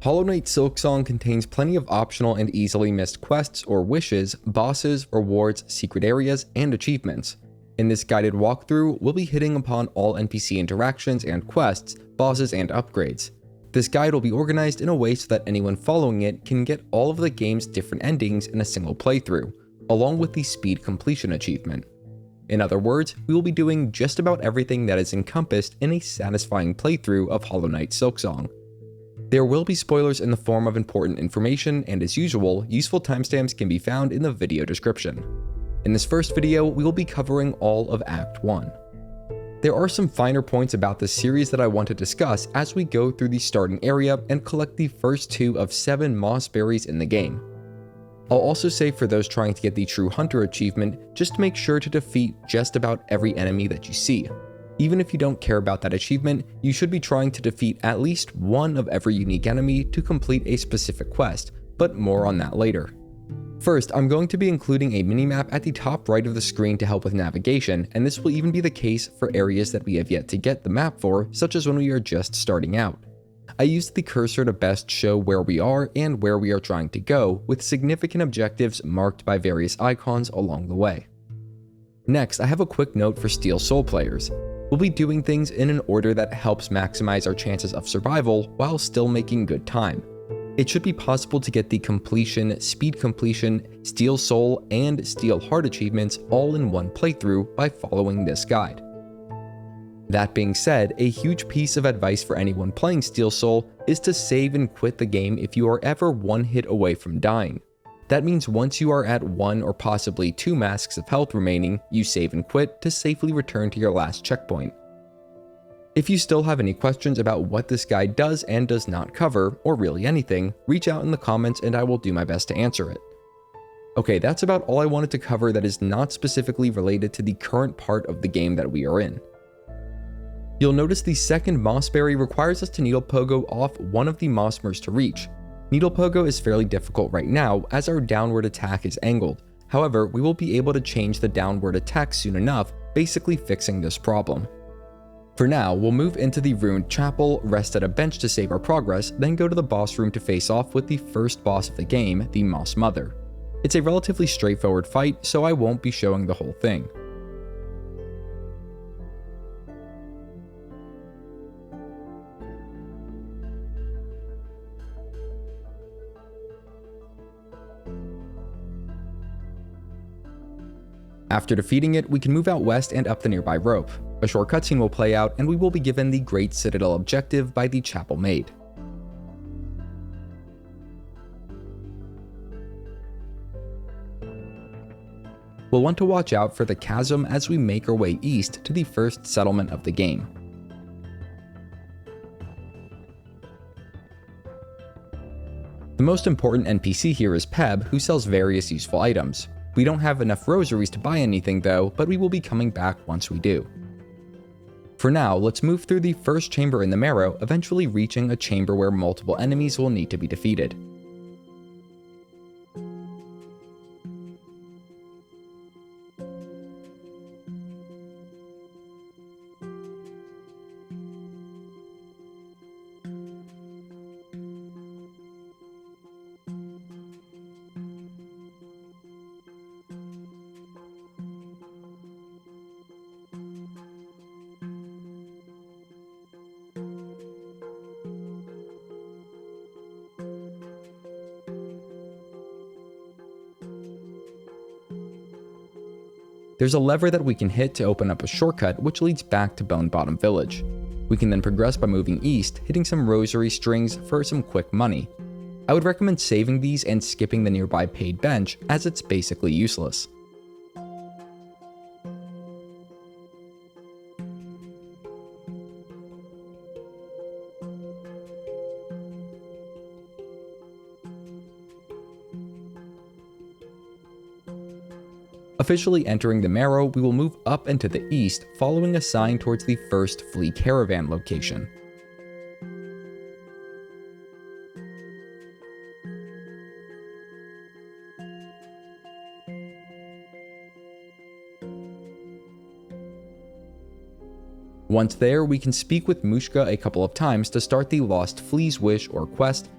Hollow Knight Silksong contains plenty of optional and easily missed quests or wishes, bosses, rewards, secret areas, and achievements. In this guided walkthrough, we'll be hitting upon all NPC interactions and quests, bosses, and upgrades. This guide will be organized in a way so that anyone following it can get all of the game's different endings in a single playthrough, along with the speed completion achievement. In other words, we will be doing just about everything that is encompassed in a satisfying playthrough of Hollow Knight Silksong. There will be spoilers in the form of important information, and as usual, useful timestamps can be found in the video description. In this first video, we will be covering all of Act 1. There are some finer points about this series that I want to discuss as we go through the starting area and collect the first 2 of 7 Mossberries in the game. I'll also say for those trying to get the True Hunter achievement, just make sure to defeat just about every enemy that you see. Even if you don't care about that achievement, you should be trying to defeat at least one of every unique enemy to complete a specific quest, but more on that later. First, I'm going to be including a minimap at the top right of the screen to help with navigation, and this will even be the case for areas that we have yet to get the map for, such as when we are just starting out. I used the cursor to best show where we are and where we are trying to go, with significant objectives marked by various icons along the way. Next, I have a quick note for Steel Soul players. We'll be doing things in an order that helps maximize our chances of survival while still making good time. It should be possible to get the completion, speed completion, Steel Soul, and Steel Heart achievements all in one playthrough by following this guide. That being said, a huge piece of advice for anyone playing Steel Soul is to save and quit the game if you are ever one hit away from dying. That means once you are at 1 or possibly 2 masks of health remaining, you save and quit to safely return to your last checkpoint. If you still have any questions about what this guide does and does not cover, or really anything, reach out in the comments and I will do my best to answer it. Okay, that's about all I wanted to cover that is not specifically related to the current part of the game that we are in. You'll notice the second Mossberry requires us to Needle Pogo off one of the Mossmers to reach. Needle Pogo is fairly difficult right now as our downward attack is angled. However, we will be able to change the downward attack soon enough, basically fixing this problem. For now, we'll move into the ruined chapel, rest at a bench to save our progress, then go to the boss room to face off with the first boss of the game, the Moss Mother. It's a relatively straightforward fight, so I won't be showing the whole thing. After defeating it, we can move out west and up the nearby rope. A short cutscene will play out, and we will be given the Great Citadel objective by the Chapel Maid. We'll want to watch out for the chasm as we make our way east to the first settlement of the game. The most important NPC here is Pebb, who sells various useful items. We don't have enough rosaries to buy anything though, but we will be coming back once we do. For now, let's move through the first chamber in the Marrow, eventually reaching a chamber where multiple enemies will need to be defeated. There's a lever that we can hit to open up a shortcut which leads back to Bone Bottom Village. We can then progress by moving east, hitting some rosary strings for some quick money. I would recommend saving these and skipping the nearby paid bench as it's basically useless. Officially entering the Marrow, we will move up and to the east, following a sign towards the first Flea Caravan location. Once there, we can speak with Mushka a couple of times to start the Lost Flea's wish or quest,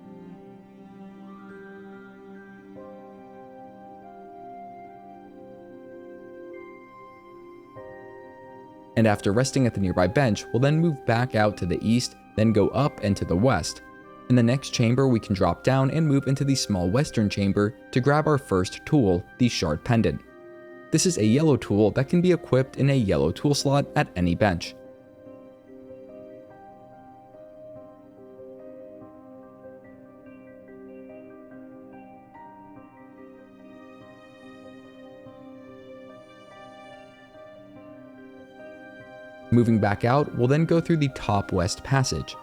And after resting at the nearby bench, we'll then move back out to the east, then go up and to the west. In the next chamber, we can drop down and move into the small western chamber to grab our first tool, the Shard Pendant. This is a yellow tool that can be equipped in a yellow tool slot at any bench. Moving back out, we'll then go through the top west passage.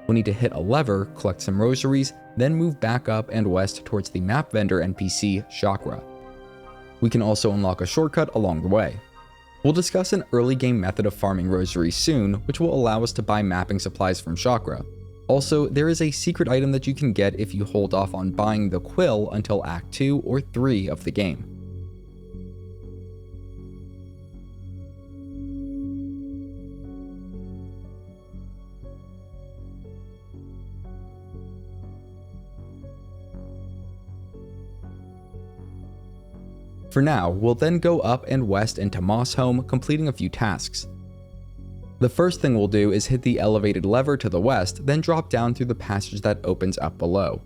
We'll need to hit a lever, collect some rosaries, then move back up and west towards the map vendor NPC, Shakra. We can also unlock a shortcut along the way. We'll discuss an early game method of farming rosaries soon, which will allow us to buy mapping supplies from Shakra. Also, there is a secret item that you can get if you hold off on buying the quill until Act 2 or 3 of the game. For now, we'll then go up and west into Mosshome, completing a few tasks. The first thing we'll do is hit the elevated lever to the west, then drop down through the passage that opens up below.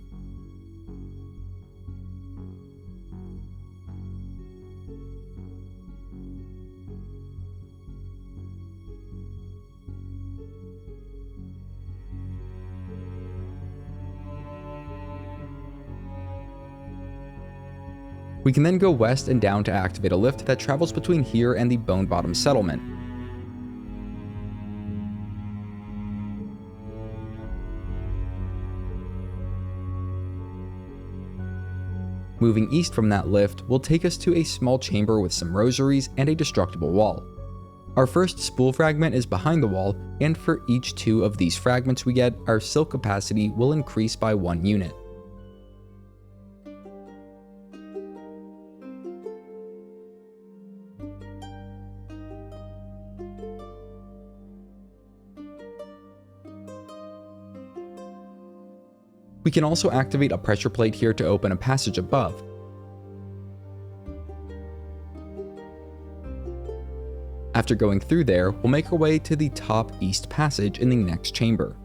We can then go west and down to activate a lift that travels between here and the Bone Bottom settlement. Moving east from that lift will take us to a small chamber with some rosaries and a destructible wall. Our first spool fragment is behind the wall, and for each 2 of these fragments we get, our silk capacity will increase by 1 unit. We can also activate a pressure plate here to open a passage above. After going through there, we'll make our way to the top east passage in the next chamber.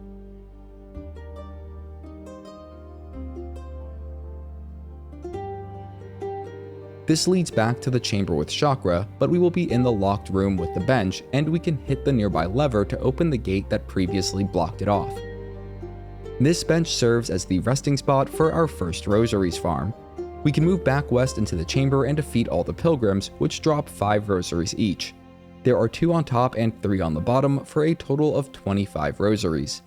This leads back to the chamber with Shakra, but we will be in the locked room with the bench, and we can hit the nearby lever to open the gate that previously blocked it off. This bench serves as the resting spot for our first Rosaries Farm. We can move back west into the chamber and defeat all the pilgrims, which drop 5 rosaries each. There are 2 on top and 3 on the bottom for a total of 25 rosaries.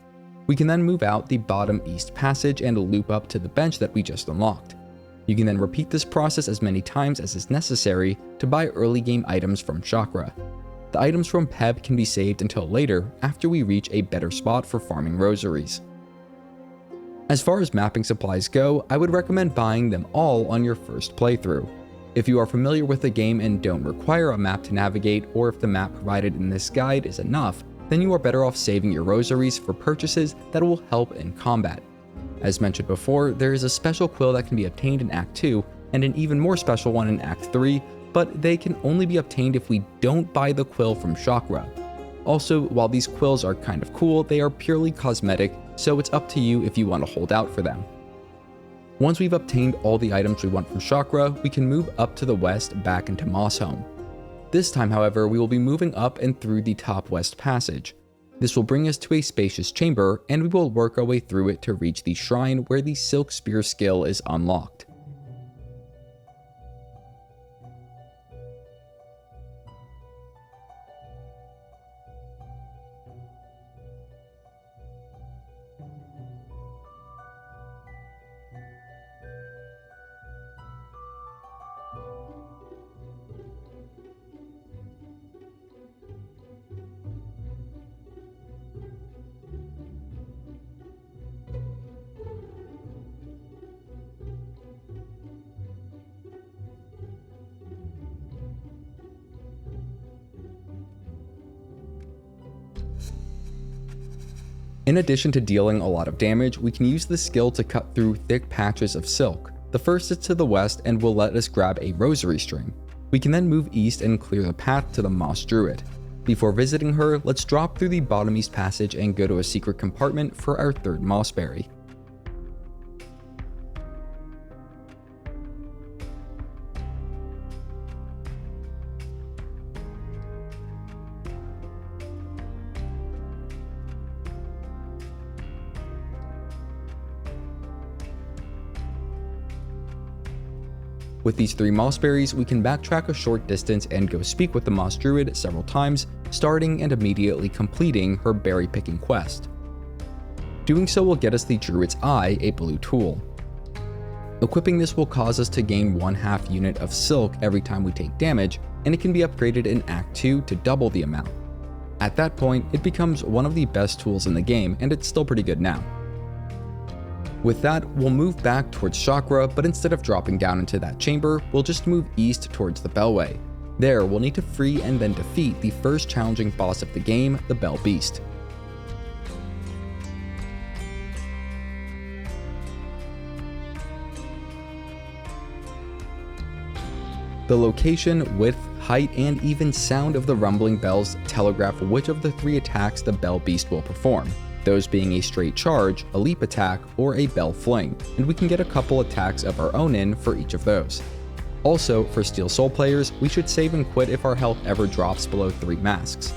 We can then move out the bottom east passage and loop up to the bench that we just unlocked. You can then repeat this process as many times as is necessary to buy early game items from Shakra. The items from Pebb can be saved until later after we reach a better spot for farming rosaries. As far as mapping supplies go, I would recommend buying them all on your first playthrough. If you are familiar with the game and don't require a map to navigate, or if the map provided in this guide is enough, then you are better off saving your rosaries for purchases that will help in combat. As mentioned before, there is a special quill that can be obtained in Act 2, and an even more special one in Act 3, but they can only be obtained if we don't buy the quill from Shakra. Also, while these quills are kind of cool, they are purely cosmetic, so it's up to you if you want to hold out for them. Once we've obtained all the items we want from Shakra, we can move up to the west back into Mosshome. This time, however, we will be moving up and through the top west passage. This will bring us to a spacious chamber, and we will work our way through it to reach the shrine where the Silkspear skill is unlocked. In addition to dealing a lot of damage, we can use this skill to cut through thick patches of silk. The first is to the west and will let us grab a rosary string. We can then move east and clear the path to the Moss Druid. Before visiting her, let's drop through the bottom east passage and go to a secret compartment for our third Mossberry. With these 3 Mossberries, we can backtrack a short distance and go speak with the Moss Druid several times, starting and immediately completing her berry picking quest. Doing so will get us the Druid's Eye, a blue tool. Equipping this will cause us to gain 1/2 unit of silk every time we take damage, and it can be upgraded in Act 2 to double the amount. At that point, it becomes one of the best tools in the game, and it's still pretty good now. With that, we'll move back towards Shakra, but instead of dropping down into that chamber, we'll just move east towards the Bellway. There, we'll need to free and then defeat the first challenging boss of the game, the Bell Beast. The location, width, height, and even sound of the rumbling bells telegraph which of the 3 attacks the Bell Beast will perform, those being a straight charge, a leap attack, or a bell fling, and we can get a couple attacks of our own in for each of those. Also, for Steel Soul players, we should save and quit if our health ever drops below 3 masks.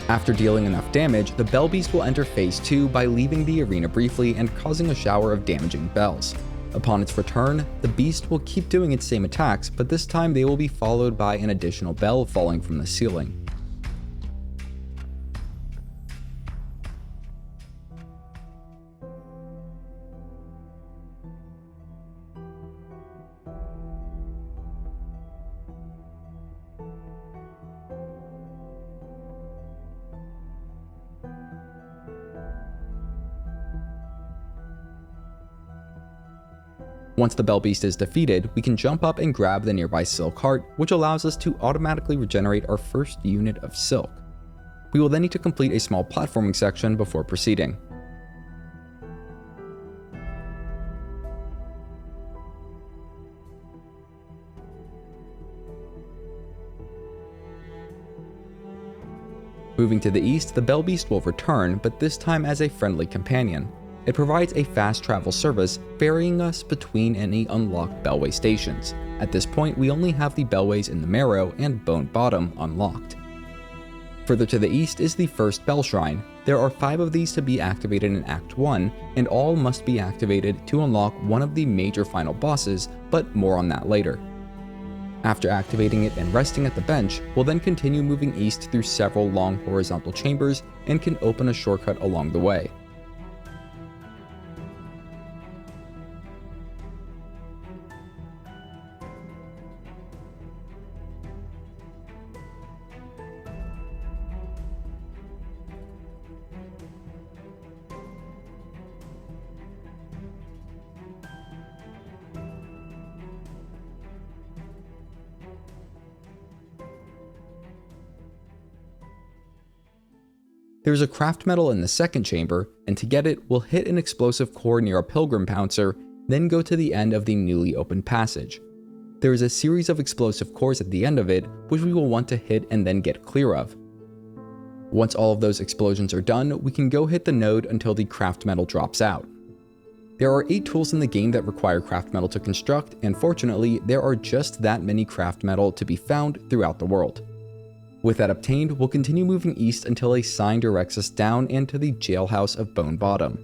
After dealing enough damage, the Bell Beast will enter phase 2 by leaving the arena briefly and causing a shower of damaging bells. Upon its return, the beast will keep doing its same attacks, but this time they will be followed by an additional bell falling from the ceiling. Once the Bell Beast is defeated, we can jump up and grab the nearby silk heart, which allows us to automatically regenerate our first unit of silk. We will then need to complete a small platforming section before proceeding. Moving to the east, the Bell Beast will return, but this time as a friendly companion. It provides a fast travel service, ferrying us between any unlocked Bellway stations. At this point, we only have the Bellways in the Marrow and Bone Bottom unlocked. Further to the east is the first Bellshrine. There are 5 of these to be activated in Act 1, and all must be activated to unlock one of the major final bosses, but more on that later. After activating it and resting at the bench, we'll then continue moving east through several long horizontal chambers and can open a shortcut along the way. There's a Craftmetal in the second chamber, and to get it, we'll hit an explosive core near a Pilgrim Pouncer, then go to the end of the newly opened passage. There is a series of explosive cores at the end of it, which we will want to hit and then get clear of. Once all of those explosions are done, we can go hit the node until the Craftmetal drops out. There are 8 tools in the game that require Craftmetal to construct, and fortunately, there are just that many Craftmetal to be found throughout the world. With that obtained, we'll continue moving east until a sign directs us down into the Jailhouse of Bone Bottom.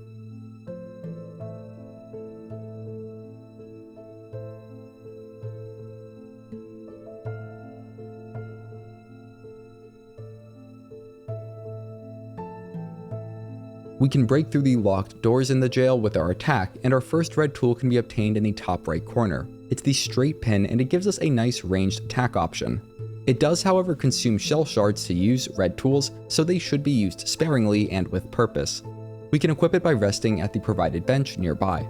We can break through the locked doors in the jail with our attack, and our first red tool can be obtained in the top right corner. It's the straight pin, and it gives us a nice ranged attack option. It does, however, consume shell shards to use red tools, so they should be used sparingly and with purpose. We can equip it by resting at the provided bench nearby.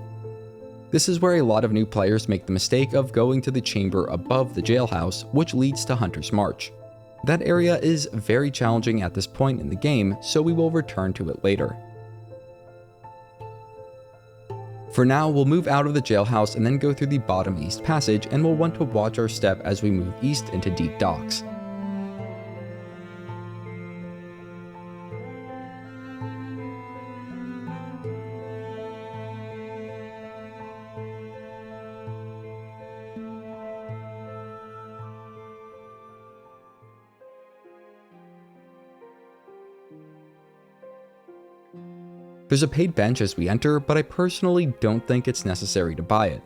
This is where a lot of new players make the mistake of going to the chamber above the jailhouse, which leads to Hunter's March. That area is very challenging at this point in the game, so we will return to it later. For now, we'll move out of the jailhouse and then go through the bottom east passage, and we'll want to watch our step as we move east into deep docks. There's a paid bench as we enter, but I personally don't think it's necessary to buy it.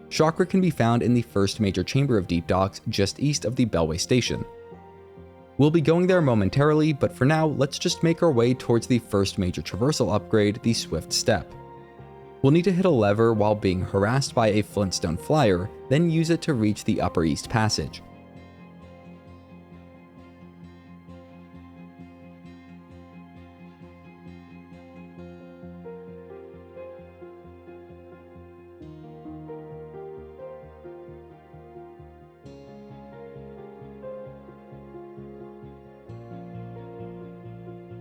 Shakra can be found in the first major chamber of Deep Docks, just east of the Bellway station. We'll be going there momentarily, but for now, let's just make our way towards the first major traversal upgrade, the Swift Step. We'll need to hit a lever while being harassed by a Flintstone flyer, then use it to reach the upper east passage.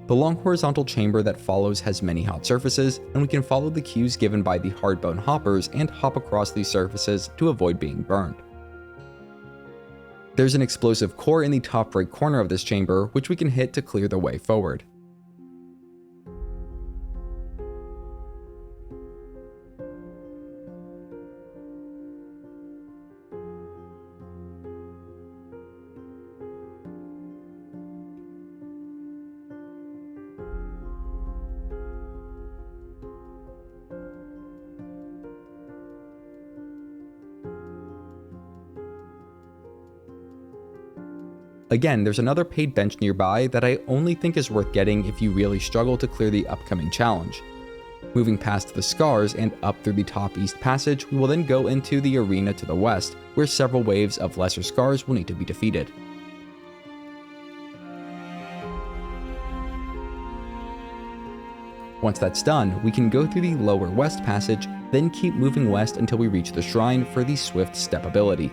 The long horizontal chamber that follows has many hot surfaces, and we can follow the cues given by the hardbone hoppers and hop across these surfaces to avoid being burned. There's an explosive core in the top right corner of this chamber, which we can hit to clear the way forward. Again, there's another paid bench nearby that I only think is worth getting if you really struggle to clear the upcoming challenge. Moving past the scars and up through the top east passage, we will then go into the arena to the west, where several waves of lesser scars will need to be defeated. Once that's done, we can go through the lower west passage, then keep moving west until we reach the shrine for the Swift Step ability.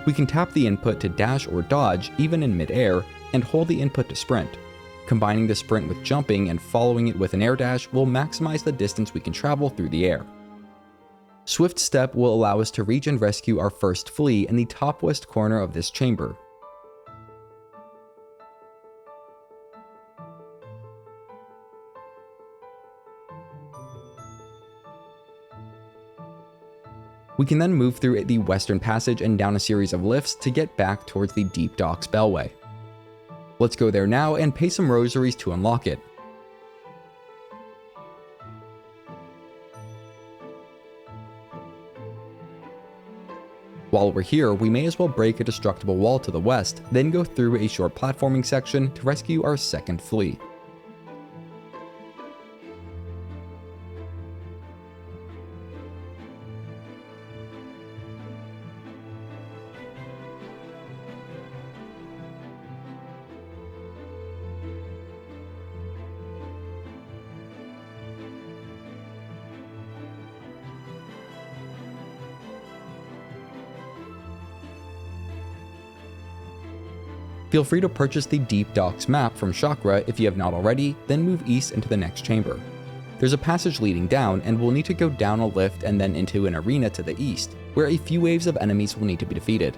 We can tap the input to dash or dodge even in mid-air, and hold the input to sprint. Combining the sprint with jumping and following it with an air dash will maximize the distance we can travel through the air. Swift Step will allow us to reach and rescue our first flea in the top west corner of this chamber. We can then move through the western passage and down a series of lifts to get back towards the Deep Docks Bellway. Let's go there now and pay some rosaries to unlock it. While we're here, we may as well break a destructible wall to the west, then go through a short platforming section to rescue our second flea. Feel free to purchase the Deep Docks map from Shakra if you have not already, then move east into the next chamber. There's a passage leading down, and we'll need to go down a lift and then into an arena to the east, where a few waves of enemies will need to be defeated.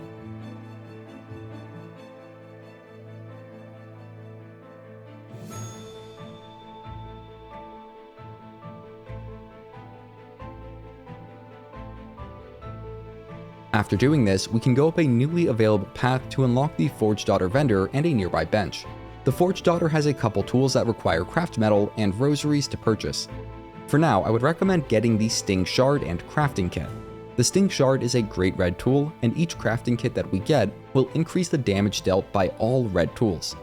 After doing this, we can go up a newly available path to unlock the Forge Daughter vendor and a nearby bench. The Forge Daughter has a couple tools that require Craftmetal and Rosaries to purchase. For now, I would recommend getting the Sting Shard and Crafting Kit. The Sting Shard is a great red tool, and each crafting kit that we get will increase the damage dealt by all red tools.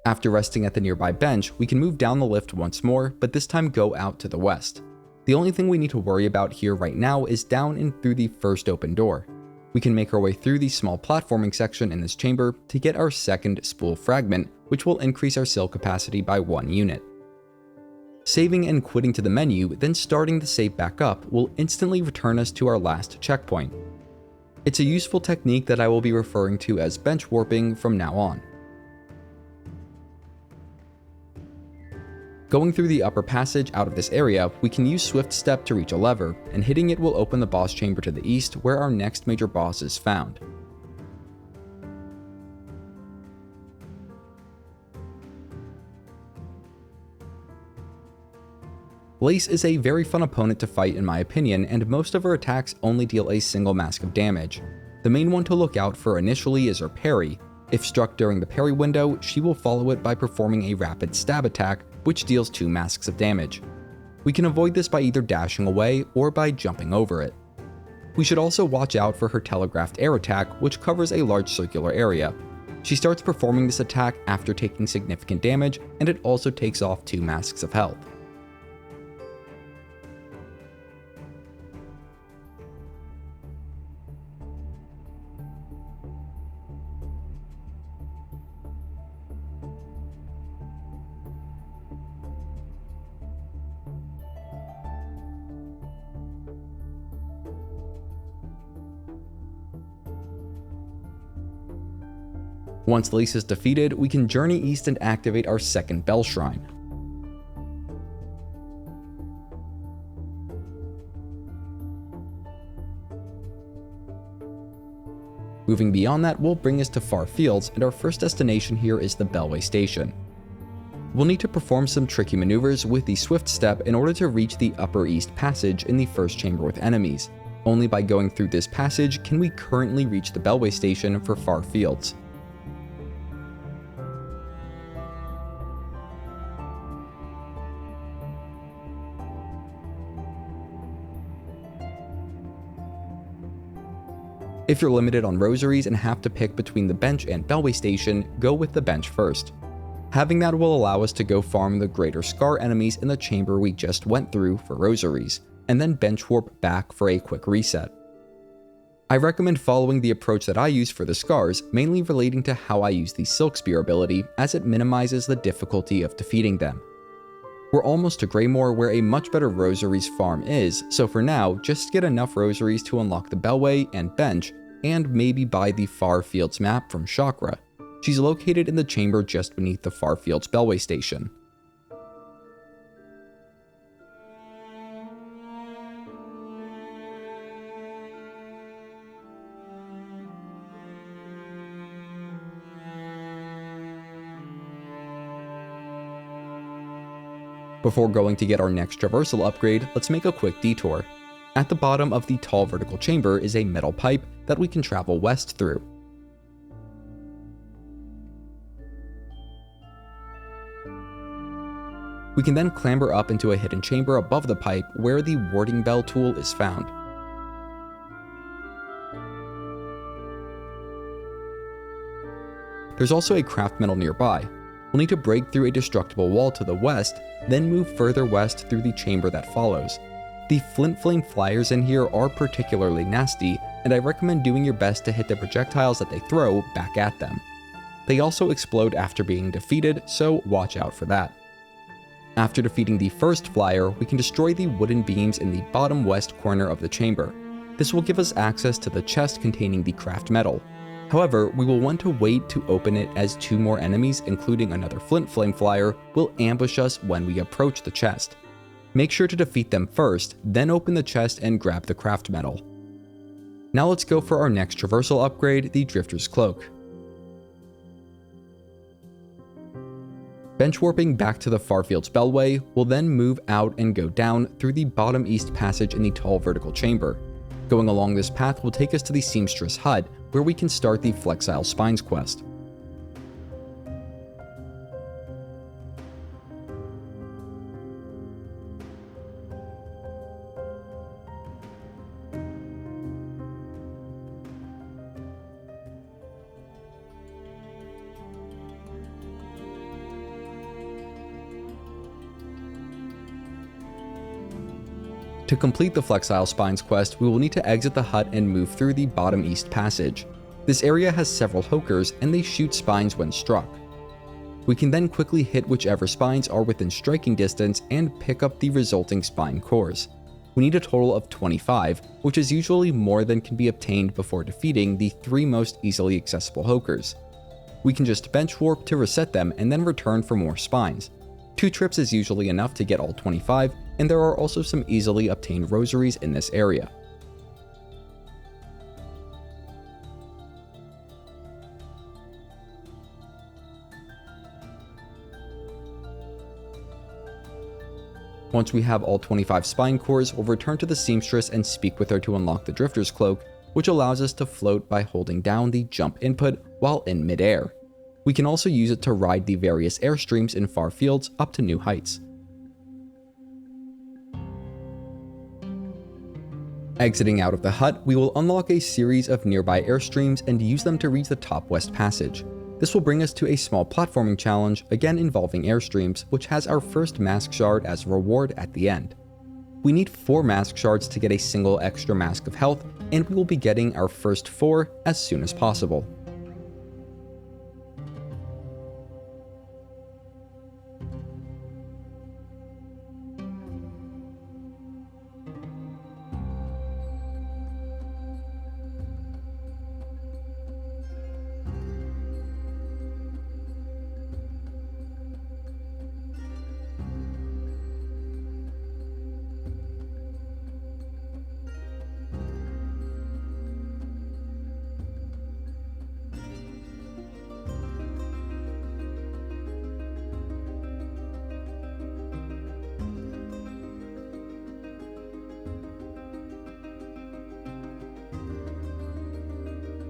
After resting at the nearby bench, we can move down the lift once more, but this time go out to the west. The only thing we need to worry about here right now is down and through the first open door. We can make our way through the small platforming section in this chamber to get our second Spool Fragment, which will increase our seal capacity by 1 unit. Saving and quitting to the menu, then starting the save back up will instantly return us to our last checkpoint. It's a useful technique that I will be referring to as bench warping from now on. Going through the upper passage out of this area, we can use Swift Step to reach a lever, and hitting it will open the boss chamber to the east where our next major boss is found. Lace is a very fun opponent to fight in my opinion, and most of her attacks only deal a single mask of damage. The main one to look out for initially is her parry. If struck during the parry window, she will follow it by performing a rapid stab attack, which deals 2 masks of damage. We can avoid this by either dashing away or by jumping over it. We should also watch out for her telegraphed air attack, which covers a large circular area. She starts performing this attack after taking significant damage, and it also takes off 2 masks of health. Once Lace is defeated, we can journey east and activate our second Bellshrine. Moving beyond that will bring us to Far Fields, and our first destination here is the Bellway station. We'll need to perform some tricky maneuvers with the Swift Step in order to reach the Upper East Passage in the first chamber with enemies. Only by going through this passage can we currently reach the Bellway station for Far Fields. If you're limited on rosaries and have to pick between the bench and Bellway station, go with the bench first. Having that will allow us to go farm the greater scar enemies in the chamber we just went through for rosaries, and then bench warp back for a quick reset. I recommend following the approach that I use for the scars, mainly relating to how I use the Silkspear ability, as it minimizes the difficulty of defeating them. We're almost to Greymoor, where a much better Rosaries Farm is, so for now, just get enough rosaries to unlock the Bellway and bench, and maybe buy the Far Fields map from Shakra. She's located in the chamber just beneath the Far Fields Bellway station. Before going to get our next traversal upgrade, let's make a quick detour. At the bottom of the tall vertical chamber is a metal pipe that we can travel west through. We can then clamber up into a hidden chamber above the pipe where the Warding Bell tool is found. There's also a Craftmetal nearby. We'll need to break through a destructible wall to the west, then move further west through the chamber that follows. The Flint Flame flyers in here are particularly nasty, and I recommend doing your best to hit the projectiles that they throw back at them. They also explode after being defeated, so watch out for that. After defeating the first flyer, we can destroy the wooden beams in the bottom west corner of the chamber. This will give us access to the chest containing the Craftmetal. However, we will want to wait to open it, as 2 more enemies, including another Flint Flame flyer, will ambush us when we approach the chest. Make sure to defeat them first, then open the chest and grab the Craftmetal. Now let's go for our next traversal upgrade, the Drifter's Cloak. Benchwarping back to the Farfield's Bellway, we'll then move out and go down through the bottom east passage in the tall vertical chamber. Going along this path will take us to the Seamstress Hut, where we can start the Flexile Spines quest. To complete the Flexile Spines quest, we will need to exit the hut and move through the bottom east passage. This area has several hokers, and they shoot spines when struck. We can then quickly hit whichever spines are within striking distance and pick up the resulting spine cores. We need a total of 25, which is usually more than can be obtained before defeating the 3 most easily accessible hokers. We can just bench warp to reset them and then return for more spines. 2 trips is usually enough to get all 25, and there are also some easily obtained rosaries in this area. Once we have all 25 spine cores, we'll return to the Seamstress and speak with her to unlock the Drifter's Cloak, which allows us to float by holding down the jump input while in midair. We can also use it to ride the various airstreams in far fields up to new heights. Exiting out of the hut, we will unlock a series of nearby airstreams and use them to reach the top west passage. This will bring us to a small platforming challenge, again involving airstreams, which has our first mask shard as a reward at the end. We need 4 mask shards to get a single extra mask of health, and we will be getting our first 4 as soon as possible.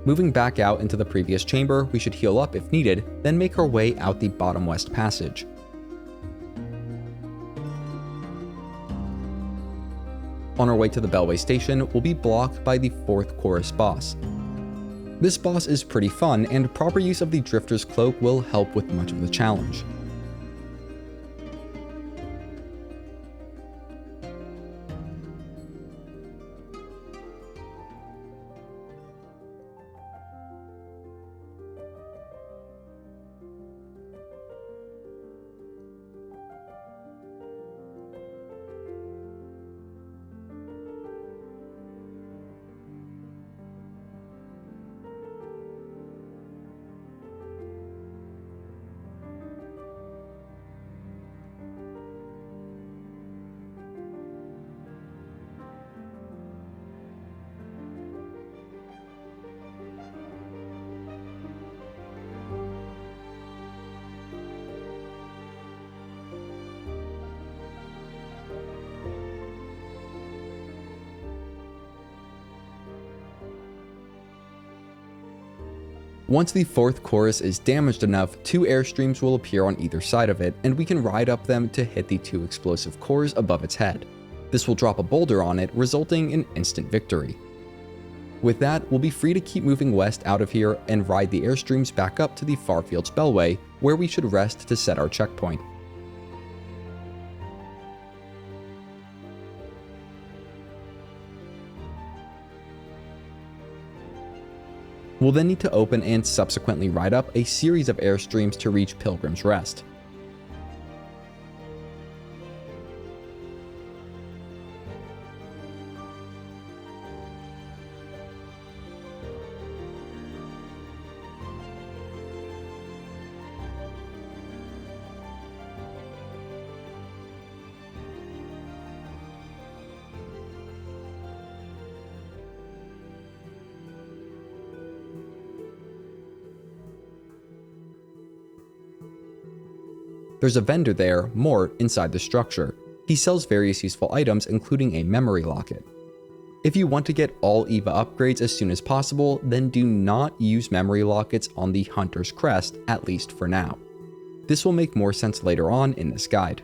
Moving back out into the previous chamber, we should heal up if needed, then make our way out the bottom west passage. On our way to the Bellway station, we'll be blocked by the 4th chorus boss. This boss is pretty fun, and proper use of the Drifter's Cloak will help with much of the challenge. Once the 4th chorus is damaged enough, 2 airstreams will appear on either side of it, and we can ride up them to hit the 2 explosive cores above its head. This will drop a boulder on it, resulting in instant victory. With that, we'll be free to keep moving west out of here and ride the airstreams back up to the Farfield's Bellway, where we should rest to set our checkpoint. We'll then need to open and subsequently ride up a series of airstreams to reach Pilgrim's Rest. There's a vendor there, Mort, inside the structure. He sells various useful items, including a memory locket. If you want to get all EVA upgrades as soon as possible, then do not use memory lockets on the Hunter's Crest, at least for now. This will make more sense later on in this guide.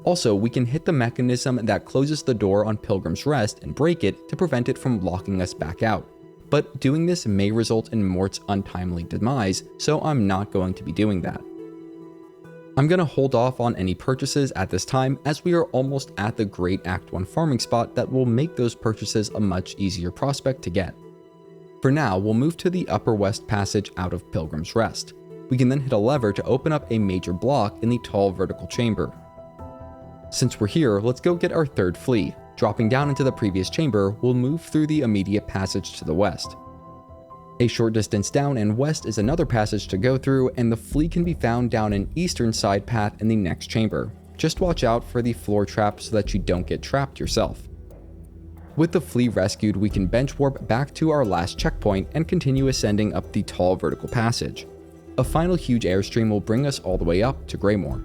Also, we can hit the mechanism that closes the door on Pilgrim's Rest and break it to prevent it from locking us back out. But doing this may result in Mort's untimely demise, so I'm not going to be doing that. I'm going to hold off on any purchases at this time, as we are almost at the great Act 1 farming spot that will make those purchases a much easier prospect to get. For now, we'll move to the Upper West Passage out of Pilgrim's Rest. We can then hit a lever to open up a major block in the tall vertical chamber. Since we're here, let's go get our third flea. Dropping down into the previous chamber, we'll move through the immediate passage to the west. A short distance down and west is another passage to go through, and the flea can be found down an eastern side path in the next chamber. Just watch out for the floor trap so that you don't get trapped yourself. With the flea rescued, we can bench warp back to our last checkpoint and continue ascending up the tall vertical passage. A final huge airstream will bring us all the way up to Greymoor.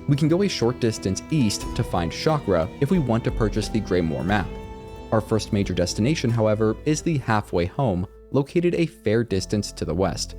We can go a short distance east to find Shakra if we want to purchase the Greymoor map. Our first major destination, however, is the halfway home, located a fair distance to the west.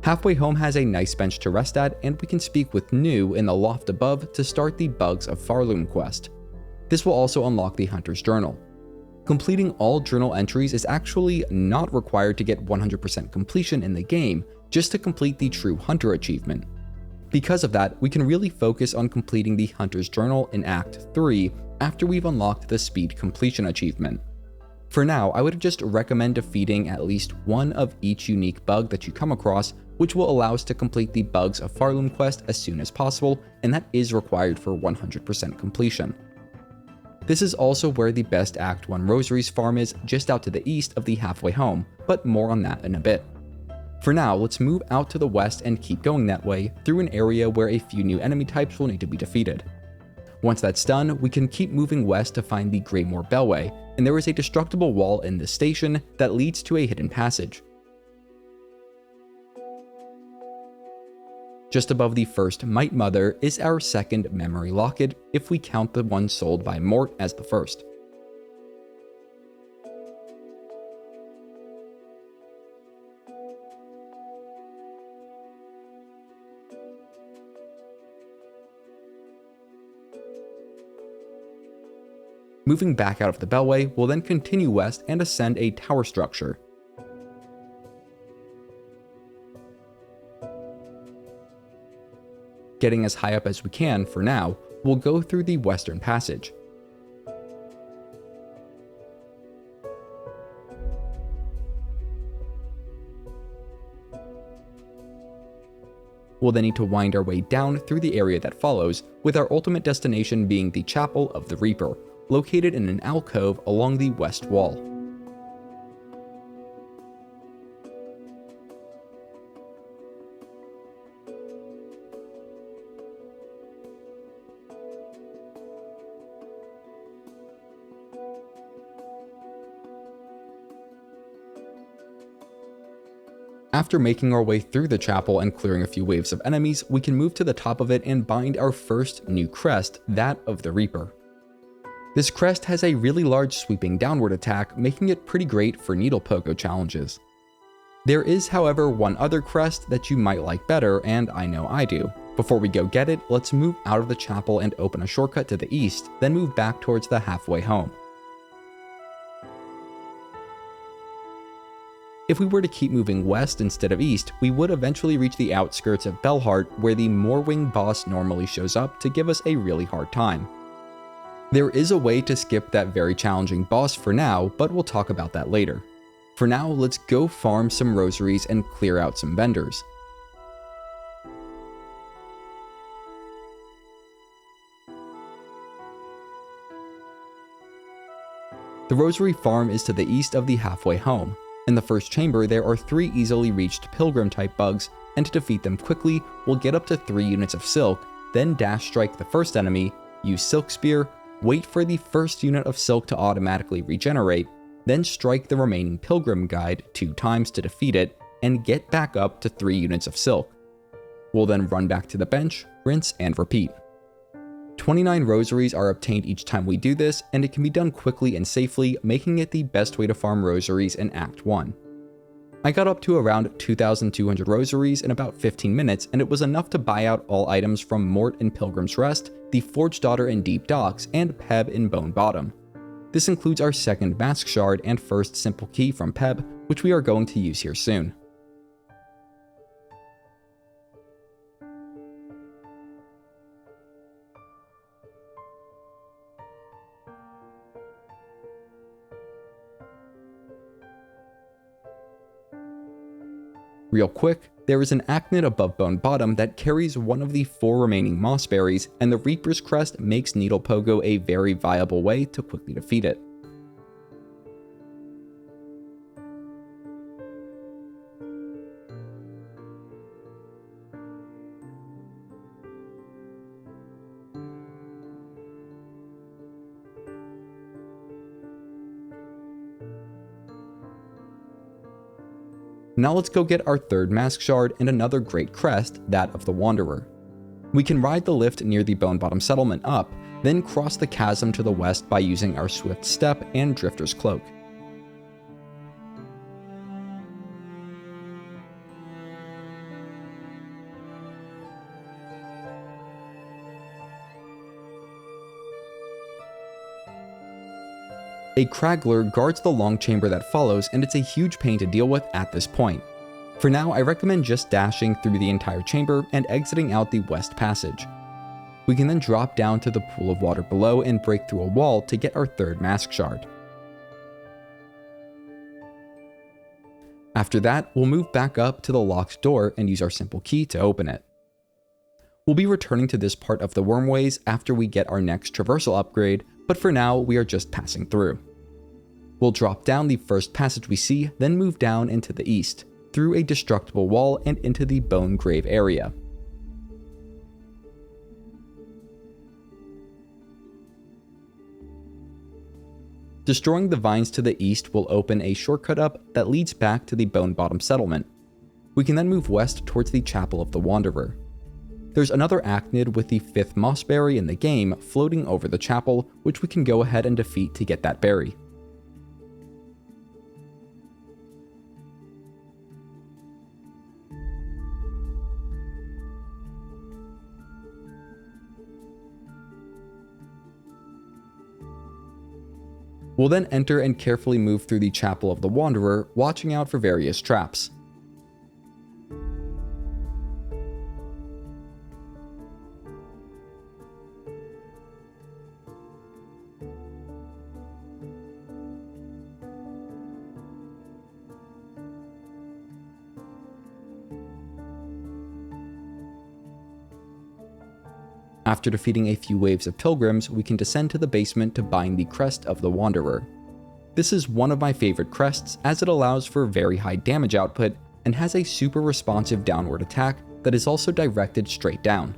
Halfway home has a nice bench to rest at, and we can speak with New in the loft above to start the Bugs of Farloom quest. This will also unlock the Hunter's Journal. Completing all journal entries is actually not required to get 100% completion in the game, just to complete the True Hunter achievement. Because of that, we can really focus on completing the Hunter's Journal in Act 3 after we've unlocked the Speed Completion achievement. For now, I would just recommend defeating at least one of each unique bug that you come across, which will allow us to complete the Bugs of Farloom quest as soon as possible, and that is required for 100% completion. This is also where the best Act 1 Rosaries Farm is, just out to the east of the halfway home, but more on that in a bit. For now, let's move out to the west and keep going that way through an area where a few new enemy types will need to be defeated. Once that's done, we can keep moving west to find the Greymoor Bellway, and there is a destructible wall in this station that leads to a hidden passage. Just above the first Might Mother is our second memory locket, if we count the one sold by Mort as the first. Moving back out of the Bellway, we'll then continue west and ascend a tower structure. Getting as high up as we can for now, we'll go through the western passage. We'll then need to wind our way down through the area that follows, with our ultimate destination being the Chapel of the Reaper, located in an alcove along the west wall. After making our way through the chapel and clearing a few waves of enemies, we can move to the top of it and bind our first new crest, that of the Reaper. This crest has a really large sweeping downward attack, making it pretty great for needle pogo challenges. There is, however, one other crest that you might like better, and I know I do. Before we go get it, let's move out of the chapel and open a shortcut to the east, then move back towards the halfway home. If we were to keep moving west instead of east, we would eventually reach the outskirts of Bellheart, where the Moorwing Boss normally shows up to give us a really hard time. There is a way to skip that very challenging boss for now, but we'll talk about that later. For now, let's go farm some rosaries and clear out some vendors. The Rosary Farm is to the east of the halfway home. In the first chamber, there are 3 easily reached Pilgrim-type bugs, and to defeat them quickly, we'll get up to 3 units of silk, then dash strike the first enemy, use Silkspear, wait for the first unit of silk to automatically regenerate, then strike the remaining Pilgrim guide 2 times to defeat it, and get back up to 3 units of silk. We'll then run back to the bench, rinse, and repeat. 29 rosaries are obtained each time we do this, and it can be done quickly and safely, making it the best way to farm rosaries in Act 1. I got up to around 2,200 rosaries in about 15 minutes, and it was enough to buy out all items from Mort in Pilgrim's Rest, the Forge Daughter in Deep Docks, and Pebb in Bone Bottom. This includes our second Mask Shard and first Simple Key from Pebb, which we are going to use here soon. Real quick, there is an Acnid above Bone Bottom that carries one of the 4 remaining Mossberries, and the Reaper's Crest makes Needle Pogo a very viable way to quickly defeat it. Now let's go get our third Mask Shard and another great crest, that of the Wanderer. We can ride the lift near the Bone Bottom settlement up, then cross the chasm to the west by using our Swift Step and Drifter's Cloak. A Craggler guards the long chamber that follows, and it's a huge pain to deal with at this point. For now, I recommend just dashing through the entire chamber and exiting out the west passage. We can then drop down to the pool of water below and break through a wall to get our third Mask Shard. After that, we'll move back up to the locked door and use our Simple Key to open it. We'll be returning to this part of the Wormways after we get our next traversal upgrade, but for now, we are just passing through. We'll drop down the first passage we see, then move down into the east, through a destructible wall and into the Bone Grave area. Destroying the vines to the east will open a shortcut up that leads back to the Bone Bottom settlement. We can then move west towards the Chapel of the Wanderer. There's another Acnid with the 5th Mossberry in the game floating over the chapel, which we can go ahead and defeat to get that berry. We'll then enter and carefully move through the Chapel of the Wanderer, watching out for various traps. After defeating a few waves of pilgrims, we can descend to the basement to bind the Crest of the Wanderer. This is one of my favorite crests as it allows for very high damage output and has a super responsive downward attack that is also directed straight down.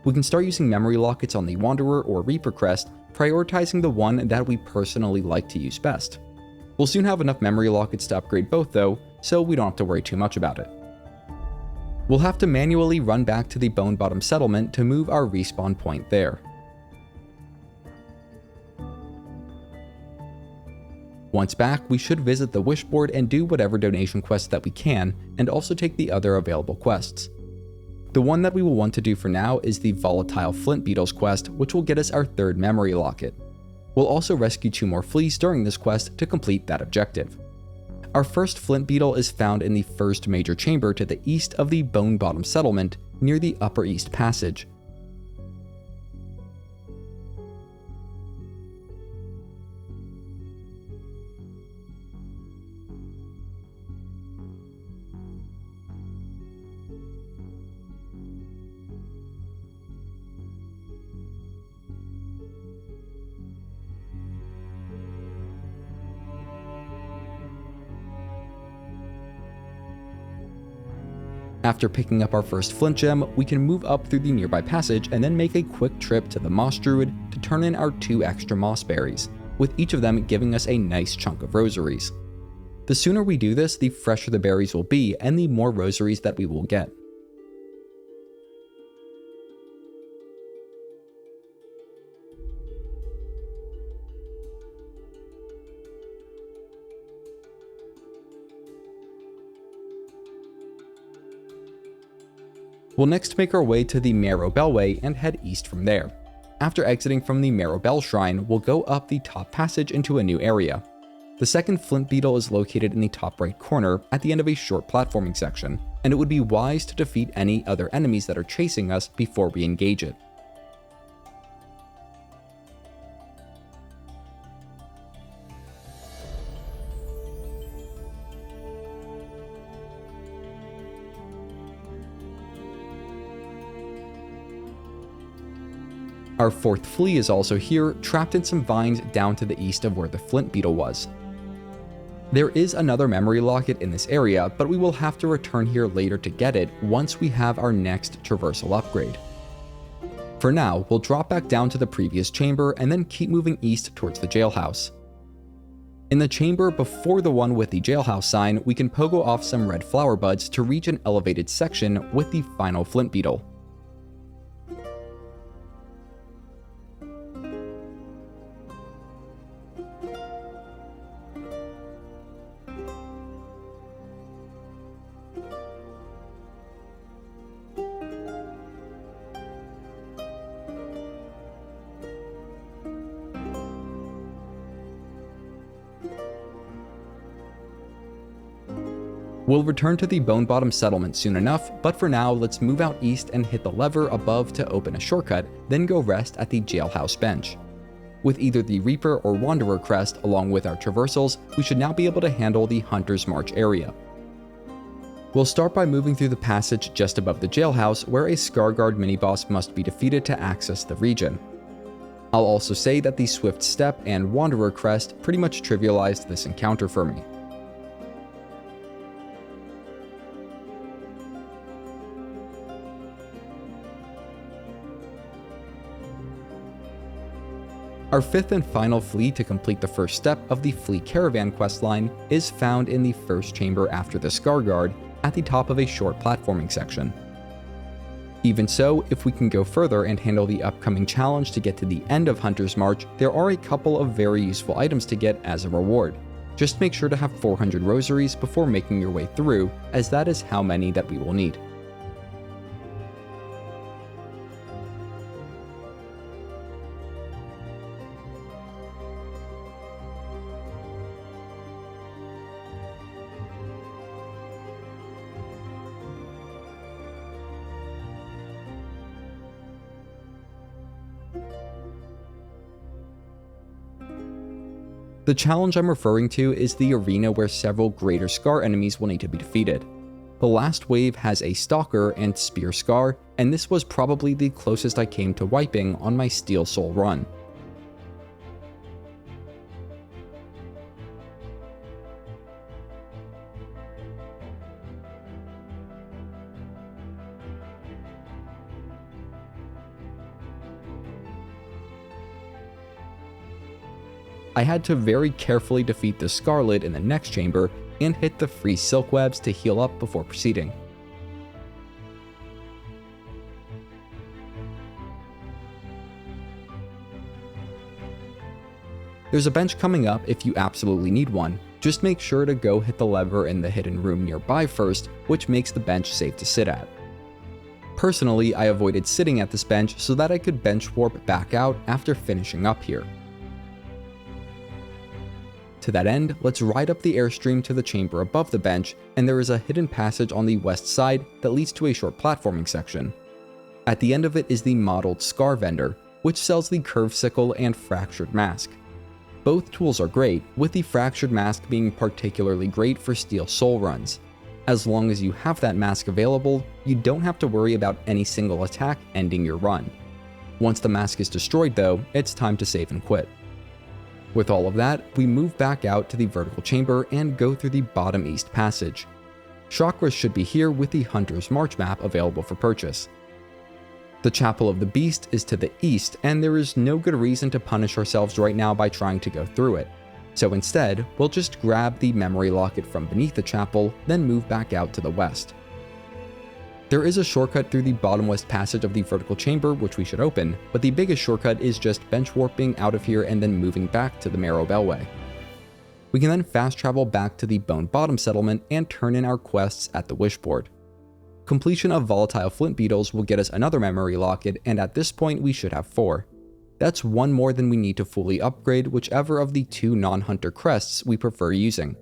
We can start using memory lockets on the Wanderer or Reaper Crest, prioritizing the one that we personally like to use best. We'll soon have enough memory lockets to upgrade both though, so we don't have to worry too much about it. We'll have to manually run back to the Bone Bottom settlement to move our respawn point there. Once back, we should visit the Wishboard and do whatever donation quests that we can, and also take the other available quests. The one that we will want to do for now is the Volatile Flintbeetles quest, which will get us our 3rd memory locket. We'll also rescue 2 more fleas during this quest to complete that objective. Our first flint beetle is found in the first major chamber to the east of the Bone Bottom settlement, near the Upper East Passage. After picking up our first flint gem, we can move up through the nearby passage and then make a quick trip to the Moss Druid to turn in our 2 extra Mossberries, with each of them giving us a nice chunk of rosaries. The sooner we do this, the fresher the berries will be and the more rosaries that we will get. We'll next make our way to the Marrow Bellway and head east from there. After exiting from the Marrow Bellshrine, we'll go up the top passage into a new area. The second flint beetle is located in the top right corner at the end of a short platforming section, and it would be wise to defeat any other enemies that are chasing us before we engage it. Our 4th flea is also here, trapped in some vines down to the east of where the flint beetle was. There is another memory locket in this area, but we will have to return here later to get it once we have our next traversal upgrade. For now, we'll drop back down to the previous chamber and then keep moving east towards the jailhouse. In the chamber before the one with the jailhouse sign, we can pogo off some red flower buds to reach an elevated section with the final flint beetle. We'll return to the Bone Bottom settlement soon enough, but for now, let's move out east and hit the lever above to open a shortcut, then go rest at the jailhouse bench. With either the Reaper or Wanderer crest along with our traversals, we should now be able to handle the Hunter's March area. We'll start by moving through the passage just above the jailhouse, where a Scarguard mini-boss must be defeated to access the region. I'll also say that the Swift Step and Wanderer crest pretty much trivialized this encounter for me. Our 5th and final flea to complete the first step of the Flea Caravan questline is found in the first chamber after the Scarguard, at the top of a short platforming section. Even so, if we can go further and handle the upcoming challenge to get to the end of Hunter's March, there are a couple of very useful items to get as a reward. Just make sure to have 400 rosaries before making your way through, as that is how many that we will need. The challenge I'm referring to is the arena where several Greater Scar enemies will need to be defeated. The last wave has a Stalker and Spear Scar, and this was probably the closest I came to wiping on my Steel Soul run. I had to very carefully defeat the Scarlet in the next chamber and hit the free silk webs to heal up before proceeding. There's a bench coming up if you absolutely need one. Just make sure to go hit the lever in the hidden room nearby first, which makes the bench safe to sit at. Personally, I avoided sitting at this bench so that I could bench warp back out after finishing up here. To that end, let's ride up the airstream to the chamber above the bench, and there is a hidden passage on the west side that leads to a short platforming section. At the end of it is the modeled Scar vendor, which sells the Curvesickle and Fractured Mask. Both tools are great, with the Fractured Mask being particularly great for Steel Soul runs. As long as you have that mask available, you don't have to worry about any single attack ending your run. Once the mask is destroyed though, it's time to save and quit. With all of that, we move back out to the vertical chamber and go through the bottom east passage. Shakra should be here with the Hunter's March map available for purchase. The Chapel of the Beast is to the east, and there is no good reason to punish ourselves right now by trying to go through it. So instead, we'll just grab the memory locket from beneath the chapel, then move back out to the west. There is a shortcut through the bottom west passage of the vertical chamber which we should open, but the biggest shortcut is just bench warping out of here and then moving back to the Marrow Bellway. We can then fast travel back to the Bone Bottom settlement and turn in our quests at the Wishboard. Completion of Volatile Flintbeetles will get us another memory locket, and at this point we should have 4. That's one more than we need to fully upgrade whichever of the 2 non-hunter crests we prefer using.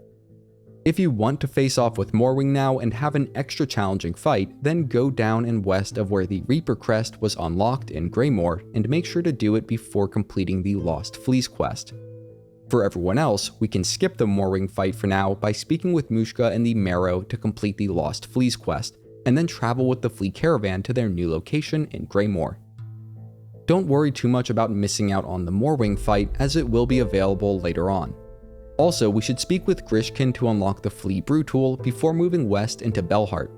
If you want to face off with Moorwing now and have an extra challenging fight, then go down and west of where the Reaper crest was unlocked in Greymoor, and make sure to do it before completing the Lost Fleece quest. For everyone else, we can skip the Moorwing fight for now by speaking with Mushka and the Marrow to complete the Lost Fleece quest, and then travel with the Flea Caravan to their new location in Greymoor. Don't worry too much about missing out on the Moorwing fight, as it will be available later on. Also, we should speak with Grishkin to unlock the Flea Brew tool before moving west into Bellheart.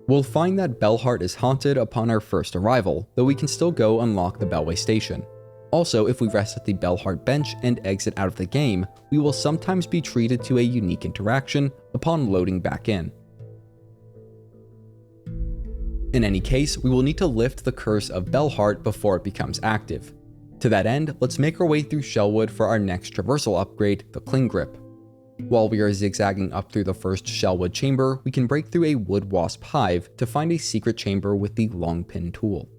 We'll find that Bellheart is haunted upon our first arrival, though we can still go unlock the Bellway station. Also, if we rest at the Bellheart bench and exit out of the game, we will sometimes be treated to a unique interaction upon loading back in. In any case, we will need to lift the Curse of Bellheart before it becomes active. To that end, let's make our way through Shellwood for our next traversal upgrade, the Cling Grip. While we are zigzagging up through the first Shellwood chamber, we can break through a Wood Wasp hive to find a secret chamber with the Longpin tool.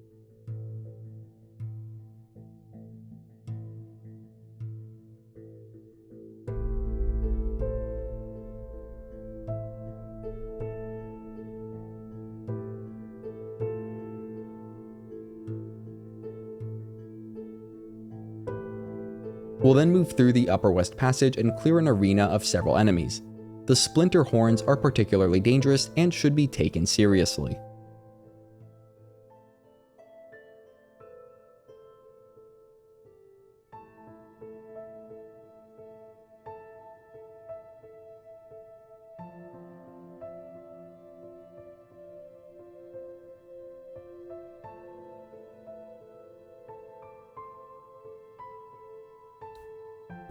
We'll then move through the Upper West Passage and clear an arena of several enemies. The Splinter Horns are particularly dangerous and should be taken seriously.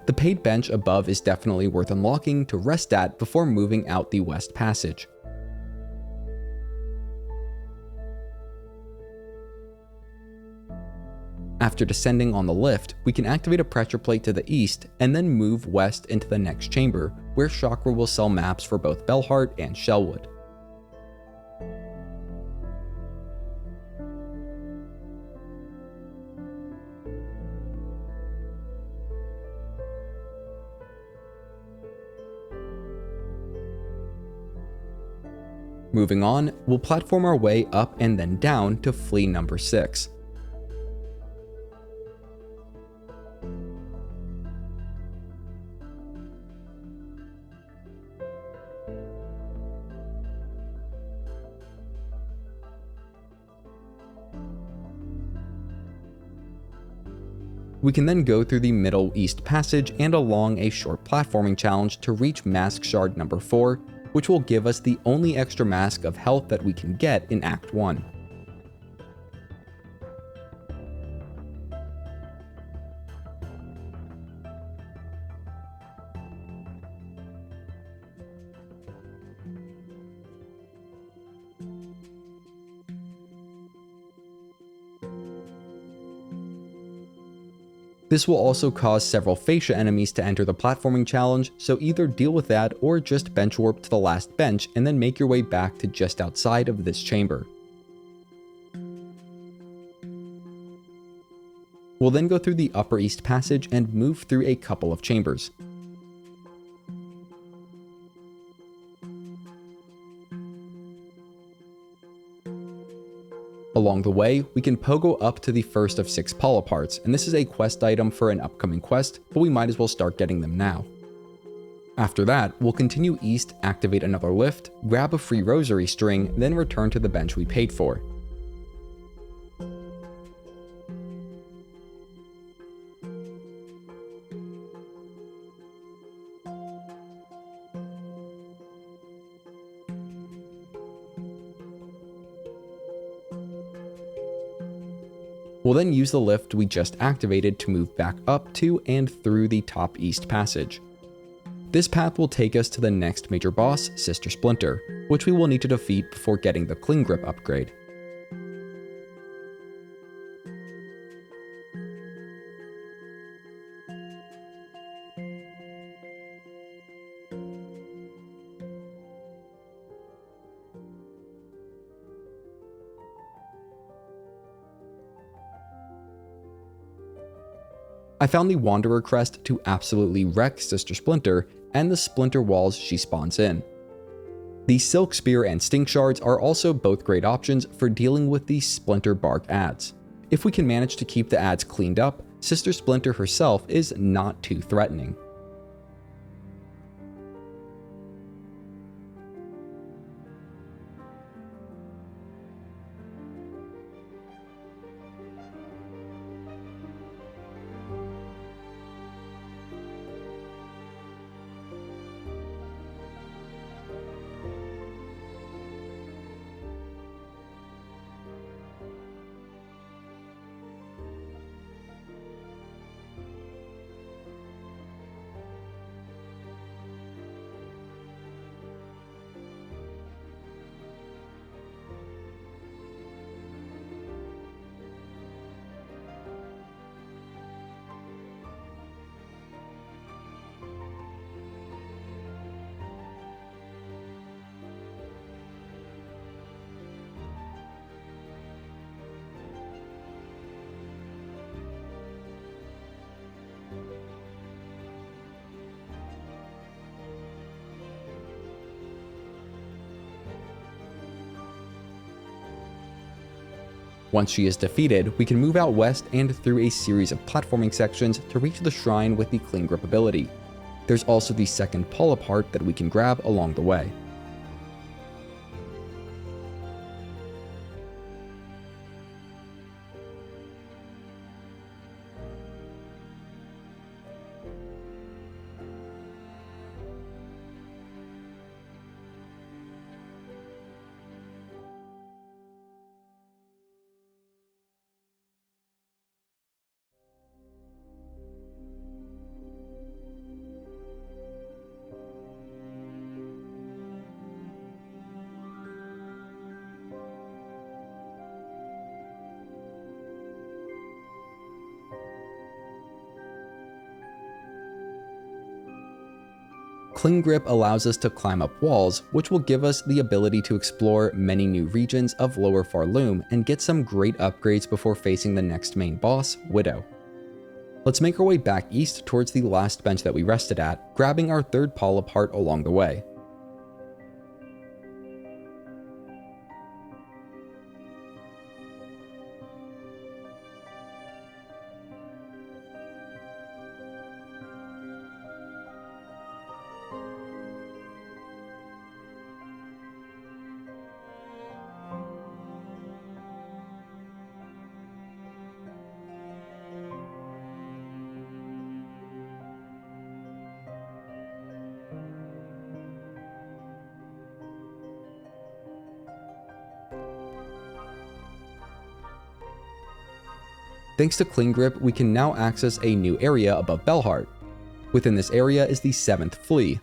The paid bench above is definitely worth unlocking to rest at before moving out the West Passage. After descending on the lift, we can activate a pressure plate to the east and then move west into the next chamber, where Shakra will sell maps for both Bellheart and Shellwood. Moving on, we'll platform our way up and then down to Flea number 6. We can then go through the Middle East Passage and along a short platforming challenge to reach Mask Shard number 4, which will give us the only extra mask of health that we can get in Act 1. This will also cause several fascia enemies to enter the platforming challenge, so either deal with that or just bench warp to the last bench and then make your way back to just outside of this chamber. We'll then go through the upper east passage and move through a couple of chambers. Along the way, we can pogo up to the first of 6 Pollip hearts, and this is a quest item for an upcoming quest, but we might as well start getting them now. After that, we'll continue east, activate another lift, grab a free rosary string, then return to the bench we paid for. We'll then use the lift we just activated to move back up to and through the top east passage. This path will take us to the next major boss, Sister Splinter, which we will need to defeat before getting the Cling Grip upgrade. I found the Wanderer Crest to absolutely wreck Sister Splinter and the splinter walls she spawns in. The Silkspear and Stink Shards are also both great options for dealing with the Splinter Bark ads. If we can manage to keep the ads cleaned up, Sister Splinter herself is not too threatening. Once she is defeated, we can move out west and through a series of platforming sections to reach the shrine with the Cling Grip ability. There's also the second Pollip heart that we can grab along the way. Cling Grip allows us to climb up walls, which will give us the ability to explore many new regions of Lower Farloom and get some great upgrades before facing the next main boss, Widow. Let's make our way back east towards the last bench that we rested at, grabbing our third Pollip heart along the way. Thanks to Cling Grip, we can now access a new area above Bellheart. Within this area is the 7th Flea.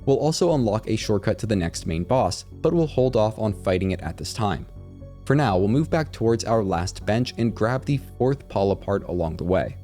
We'll also unlock a shortcut to the next main boss, but we'll hold off on fighting it at this time. For now, we'll move back towards our last bench and grab the 4th Pollip heart along the way.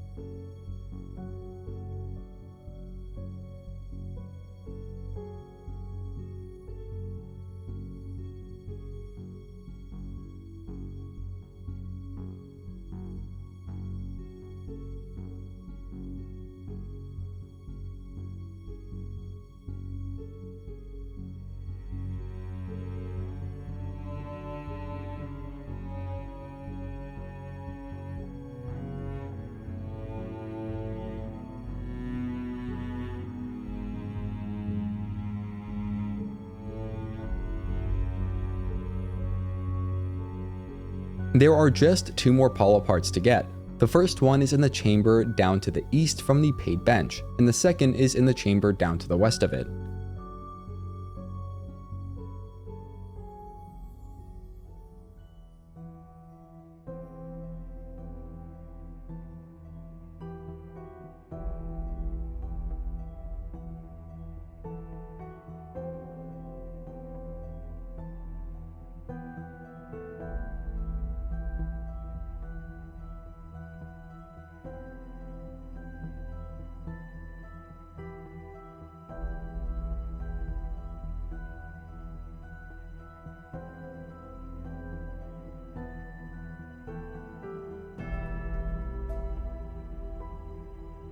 There are just 2 more Pollip hearts to get. The first one is in the chamber down to the east from the paid bench, and the second is in the chamber down to the west of it.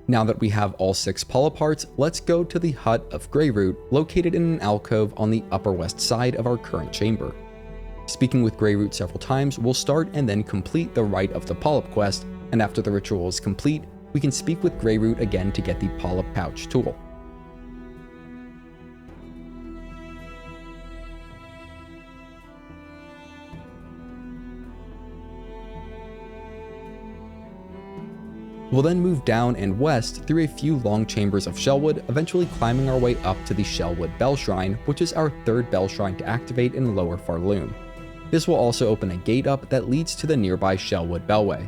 Now that we have all 6 Pollip hearts, let's go to the hut of Greyroot, located in an alcove on the upper west side of our current chamber. Speaking with Greyroot several times, we'll start and then complete the Rite of the Pollip quest, and after the ritual is complete, we can speak with Greyroot again to get the Pollip pouch tool. We'll then move down and west through a few long chambers of Shellwood, eventually climbing our way up to the Shellwood Bellshrine, which is our 3rd Bellshrine to activate in Lower Farloom. This will also open a gate up that leads to the nearby Shellwood Bellway.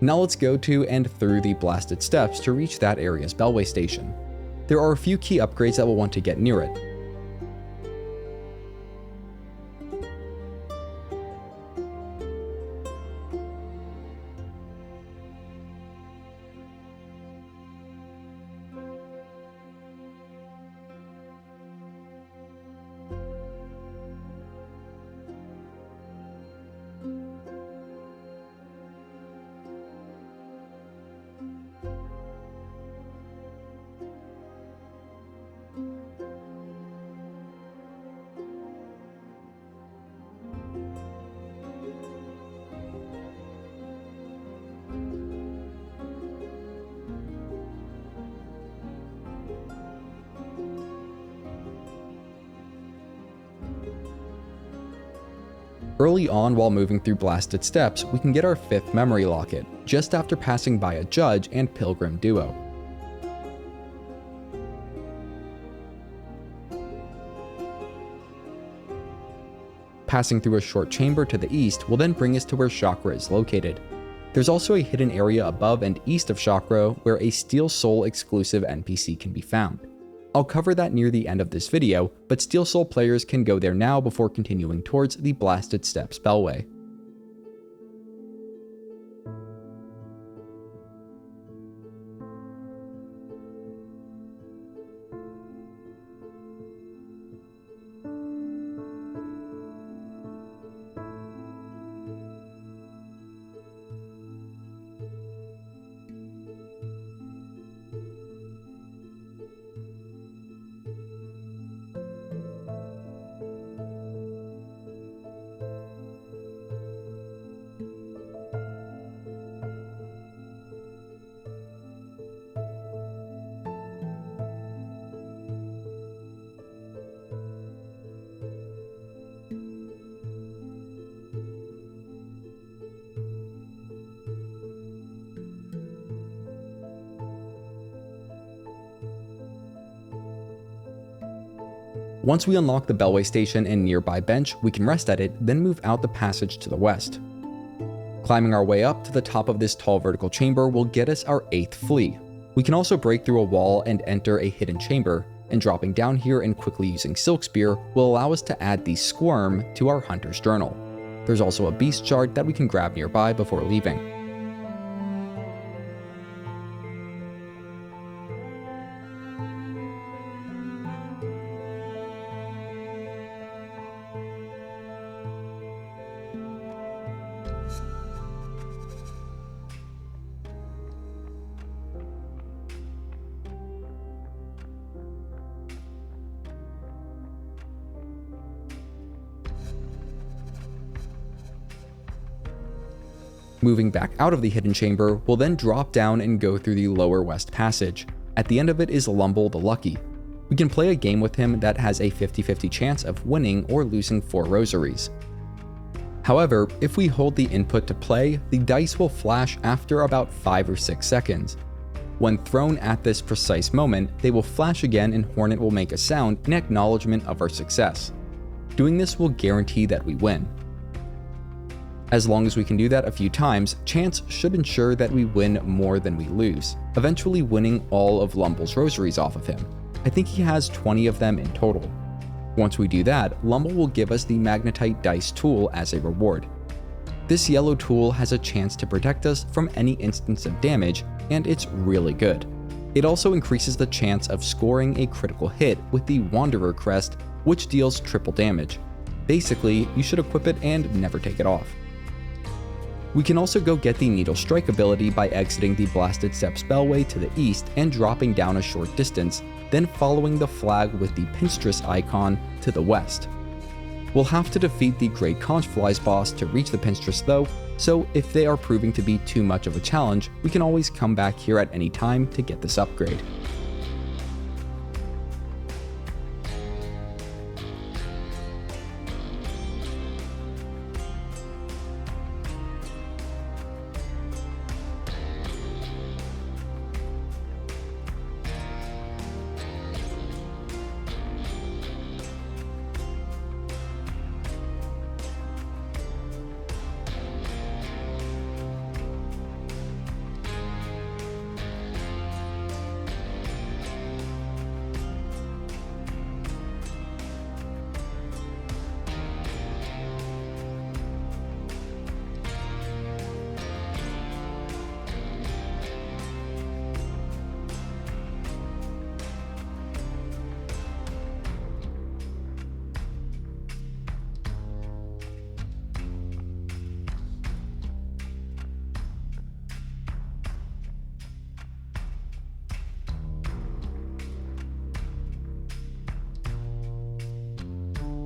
Now let's go to and through the blasted steps to reach that area's Bellway station. There are a few key upgrades that we'll want to get near it. Early on, while moving through blasted steps, we can get our 5th memory locket, just after passing by a judge and pilgrim duo. Passing through a short chamber to the east will then bring us to where Shakra is located. There's also a hidden area above and east of Shakra where a Steel Soul exclusive NPC can be found. I'll cover that near the end of this video, but Steel Soul players can go there now before continuing towards the Blasted Steps Bellway. Once we unlock the Bellway station and nearby bench, we can rest at it, then move out the passage to the west. Climbing our way up to the top of this tall vertical chamber will get us our 8th flea. We can also break through a wall and enter a hidden chamber, and dropping down here and quickly using Silkspear will allow us to add the Squirm to our Hunter's Journal. There's also a beast shard that we can grab nearby before leaving. Moving back out of the hidden chamber, we'll then drop down and go through the lower west passage. At the end of it is Lumble the Lucky. We can play a game with him that has a 50-50 chance of winning or losing 4 rosaries. However, if we hold the input to play, the dice will flash after about 5 or 6 seconds. When thrown at this precise moment, they will flash again and Hornet will make a sound in acknowledgement of our success. Doing this will guarantee that we win. As long as we can do that a few times, chance should ensure that we win more than we lose, eventually winning all of Lumble's rosaries off of him. I think he has 20 of them in total. Once we do that, Lumble will give us the Magnetite Dice tool as a reward. This yellow tool has a chance to protect us from any instance of damage, and it's really good. It also increases the chance of scoring a critical hit with the Wanderer Crest, which deals triple damage. Basically, you should equip it and never take it off. We can also go get the Needle Strike ability by exiting the Blasted Steps Bellway to the east and dropping down a short distance, then following the flag with the Pinstress icon to the west. We'll have to defeat the Great Conchflies boss to reach the Pinstress though, so if they are proving to be too much of a challenge, we can always come back here at any time to get this upgrade.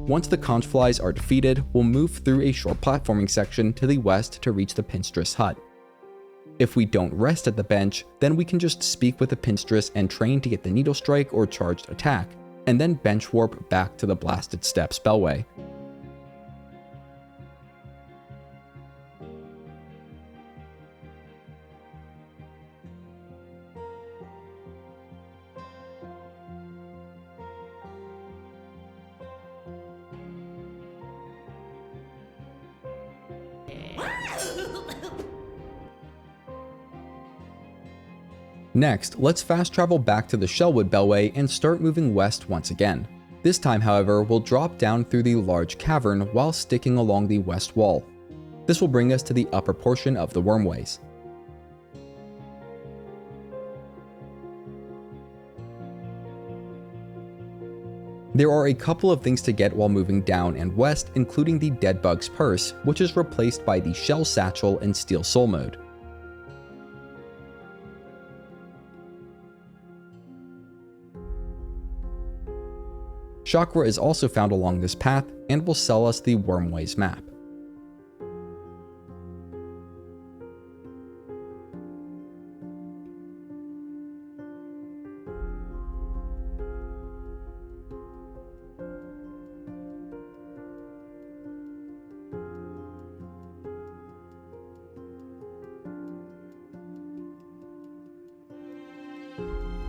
Once the Conchflies are defeated, we'll move through a short platforming section to the west to reach the Pinstress hut. If we don't rest at the bench, then we can just speak with the Pinstress and train to get the Needle Strike or charged attack, and then bench warp back to the Blasted Steps Bellway. Next, let's fast travel back to the Shellwood Bellway and start moving west once again. This time, however, we'll drop down through the large cavern while sticking along the west wall. This will bring us to the upper portion of the Wormways. There are a couple of things to get while moving down and west, including the Deadbug's Purse, which is replaced by the Shell Satchel in Steel Soul mode. Shakra is also found along this path and will sell us the Wormways map.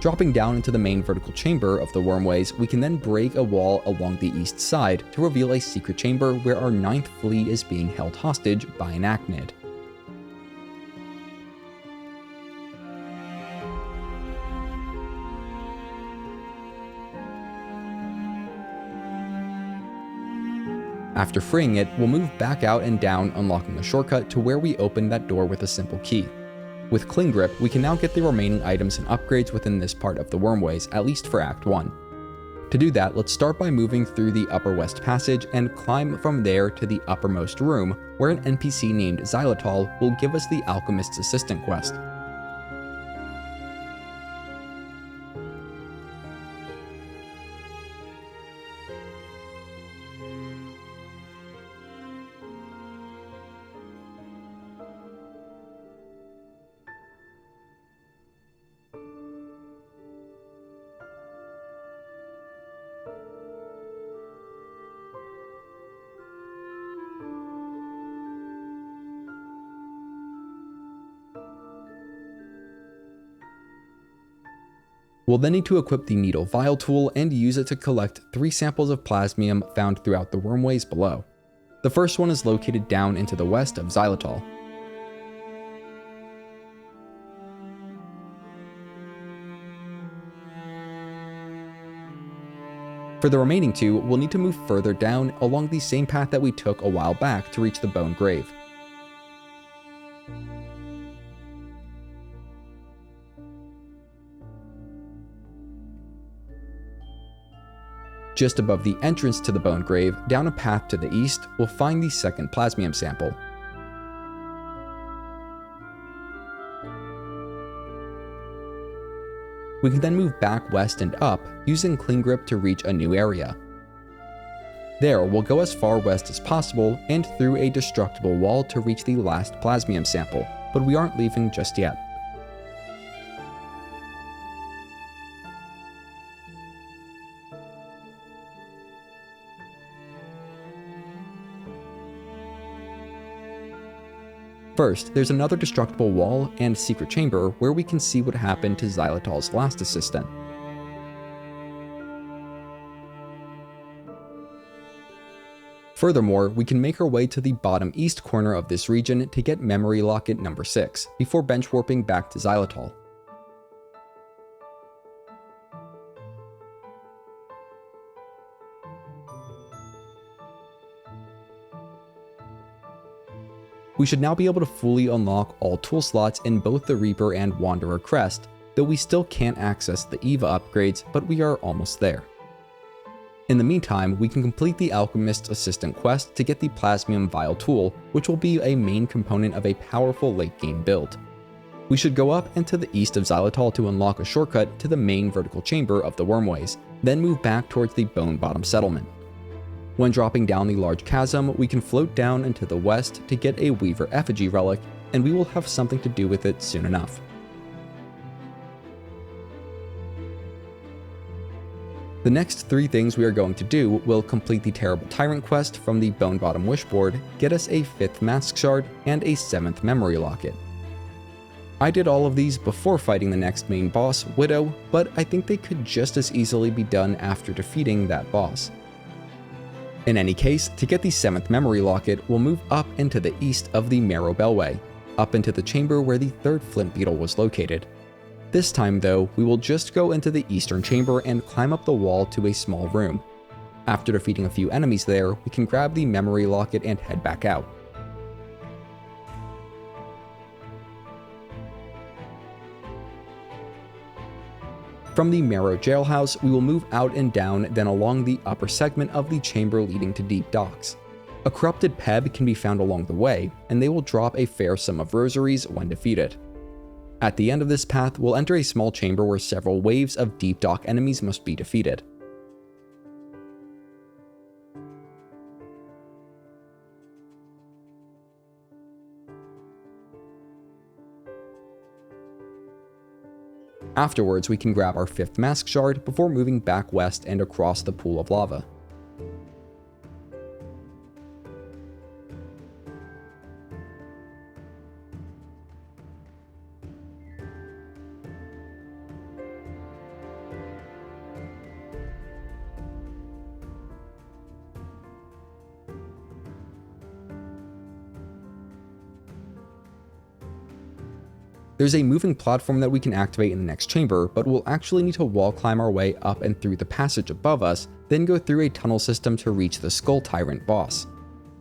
Dropping down into the main vertical chamber of the Wormways, we can then break a wall along the east side to reveal a secret chamber where our 9th flea is being held hostage by an Arachnid. After freeing it, we'll move back out and down, unlocking a shortcut to where we opened that door with a simple key. With Cling Grip, we can now get the remaining items and upgrades within this part of the Wormways, at least for Act 1. To do that, let's start by moving through the Upper West Passage and climb from there to the uppermost room, where an NPC named Xylitol will give us the Alchemist's Assistant quest. We'll then need to equip the Needle Vial tool and use it to collect 3 samples of Plasmium found throughout the Wormways below. The first one is located down into the west of Xylitol. For the remaining 2, we'll need to move further down along the same path that we took a while back to reach the Bone Grave. Just above the entrance to the Bone Grave, down a path to the east, we'll find the second Plasmium sample. We can then move back west and up, using Cling Grip to reach a new area. There, we'll go as far west as possible and through a destructible wall to reach the last Plasmium sample, but we aren't leaving just yet. First, there's another destructible wall and secret chamber where we can see what happened to Xylitol's last assistant. Furthermore, we can make our way to the bottom east corner of this region to get Memory Locket number 6, before bench warping back to Xylitol. We should now be able to fully unlock all tool slots in both the Reaper and Wanderer Crest, though we still can't access the Eva upgrades, but we are almost there. In the meantime, we can complete the Alchemist's Assistant quest to get the Plasmium Vial tool, which will be a main component of a powerful late game build. We should go up and to the east of Xylitol to unlock a shortcut to the main vertical chamber of the Wormways, then move back towards the Bone Bottom settlement. When dropping down the large chasm, we can float down into the west to get a Weaver effigy relic, and we will have something to do with it soon enough. The next 3 things we are going to do will complete the Terrible Tyrant quest from the Bone Bottom Wishboard, get us a 5th Mask Shard, and a 7th Memory Locket. I did all of these before fighting the next main boss, Widow, but I think they could just as easily be done after defeating that boss. In any case, to get the 7th Memory Locket, we'll move up into the east of the Marrow Bellway, up into the chamber where the 3rd Flintbeetle was located. This time though, we will just go into the eastern chamber and climb up the wall to a small room. After defeating a few enemies there, we can grab the Memory Locket and head back out. From the Marrow jailhouse, we will move out and down, then along the upper segment of the chamber leading to Deep Docks. A corrupted Pebb can be found along the way, and they will drop a fair sum of rosaries when defeated. At the end of this path, we'll enter a small chamber where several waves of Deep Dock enemies must be defeated. Afterwards, we can grab our 5th Mask Shard before moving back west and across the pool of lava. There's a moving platform that we can activate in the next chamber, but we'll actually need to wall climb our way up and through the passage above us, then go through a tunnel system to reach the Skull Tyrant boss.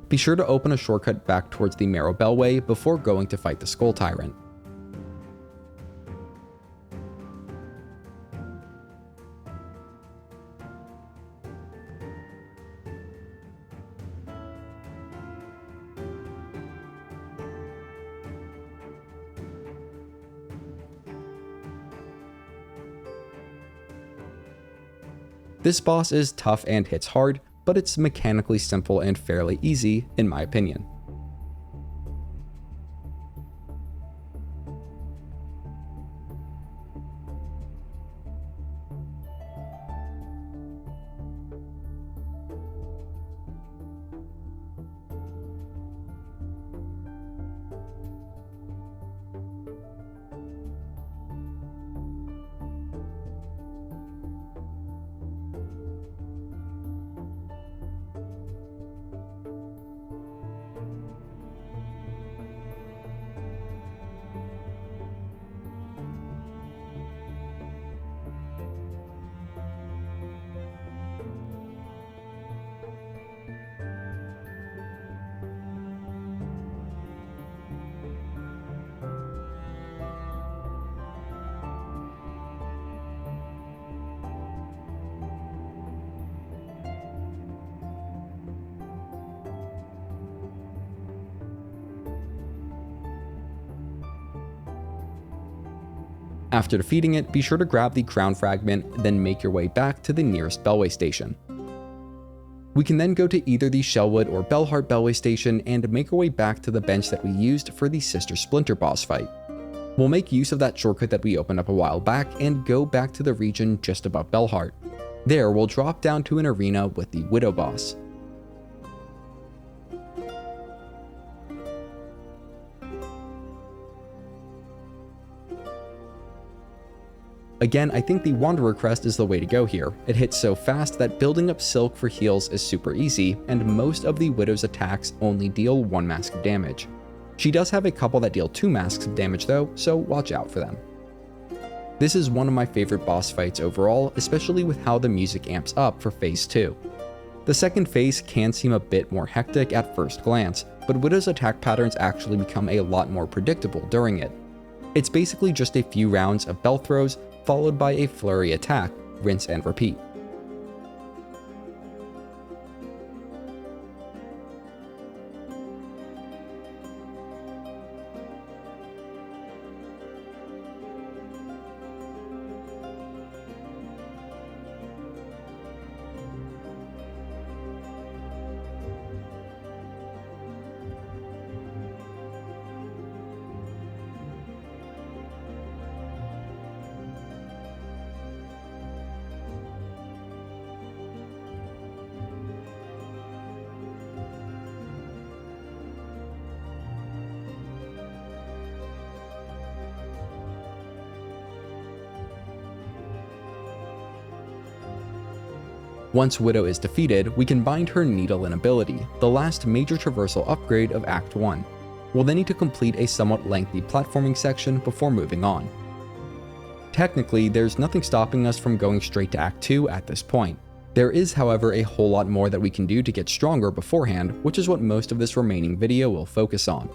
Be sure to open a shortcut back towards the Marrow Bellway before going to fight the Skull Tyrant. This boss is tough and hits hard, but it's mechanically simple and fairly easy, in my opinion. After defeating it, be sure to grab the crown fragment, then make your way back to the nearest Bellway station. We can then go to either the Shellwood or Bellheart Bellway station and make our way back to the bench that we used for the Sister Splinter boss fight. We'll make use of that shortcut that we opened up a while back and go back to the region just above Bellheart. There, we'll drop down to an arena with the Widow boss. Again, I think the Wanderer Crest is the way to go here. It hits so fast that building up Silk for heals is super easy, and most of the Widow's attacks only deal 1 mask of damage. She does have a couple that deal 2 masks of damage though, so watch out for them. This is one of my favorite boss fights overall, especially with how the music amps up for Phase 2. The second phase can seem a bit more hectic at first glance, but Widow's attack patterns actually become a lot more predictable during it. It's basically just a few rounds of bell throws, followed by a flurry attack, rinse and repeat. Once Widow is defeated, we can bind her Needle and ability, the last major traversal upgrade of Act 1. We'll then need to complete a somewhat lengthy platforming section before moving on. Technically, there's nothing stopping us from going straight to Act 2 at this point. There is, however, a whole lot more that we can do to get stronger beforehand, which is what most of this remaining video will focus on.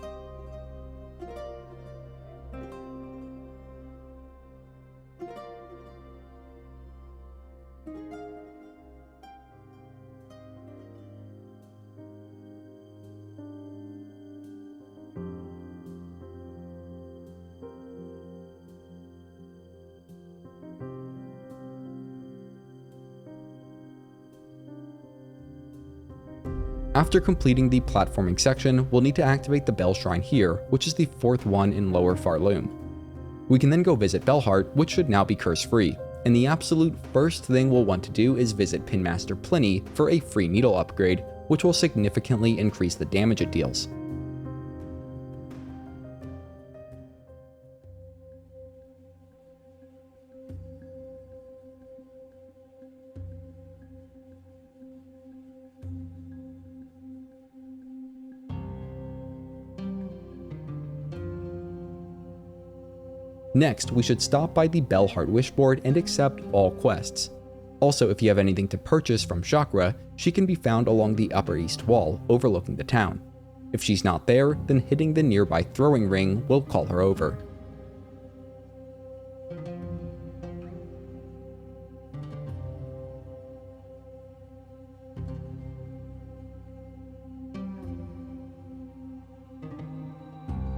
After completing the platforming section, we'll need to activate the Bellshrine here, which is the 4th one in Lower Farloom. We can then go visit Bellheart, which should now be curse-free, and the absolute first thing we'll want to do is visit Pinmaster Pliny for a free needle upgrade, which will significantly increase the damage it deals. Next, we should stop by the Bellheart Wishboard and accept all quests. Also, if you have anything to purchase from Shakra, she can be found along the upper east wall, overlooking the town. If she's not there, then hitting the nearby throwing ring will call her over.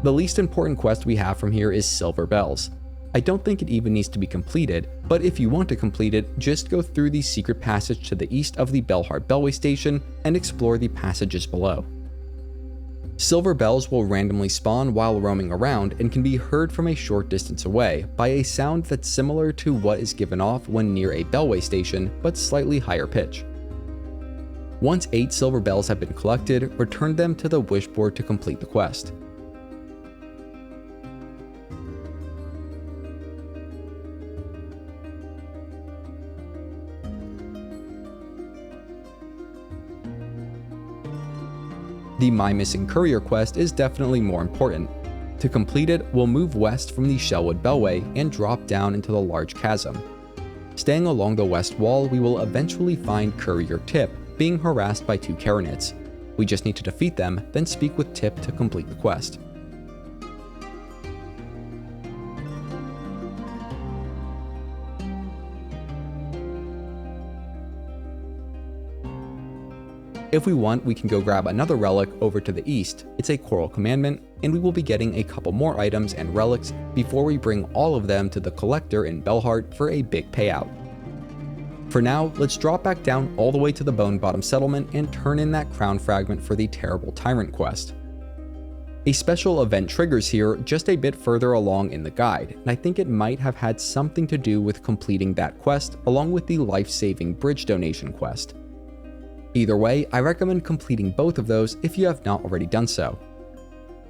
The least important quest we have from here is Silver Bells. I don't think it even needs to be completed, but if you want to complete it, just go through the secret passage to the east of the Bellheart Bellway station and explore the passages below. Silver Bells will randomly spawn while roaming around and can be heard from a short distance away by a sound that's similar to what is given off when near a Bellway station, but slightly higher pitch. Once 8 Silver Bells have been collected, return them to the Wishboard to complete the quest. The My Missing Courier quest is definitely more important. To complete it, we'll move west from the Shellwood Bellway and drop down into the large chasm. Staying along the west wall, we will eventually find Courier Tip being harassed by 2 Carronets. We just need to defeat them, then speak with Tip to complete the quest. If we want, we can go grab another relic over to the east. It's a Coral Commandment, and we will be getting a couple more items and relics before we bring all of them to the Collector in Bellheart for a big payout. For now, let's drop back down all the way to the Bone Bottom Settlement and turn in that Crown Fragment for the Terrible Tyrant quest. A special event triggers here just a bit further along in the guide, and I think it might have had something to do with completing that quest along with the Life-Saving Bridge donation quest. Either way, I recommend completing both of those if you have not already done so.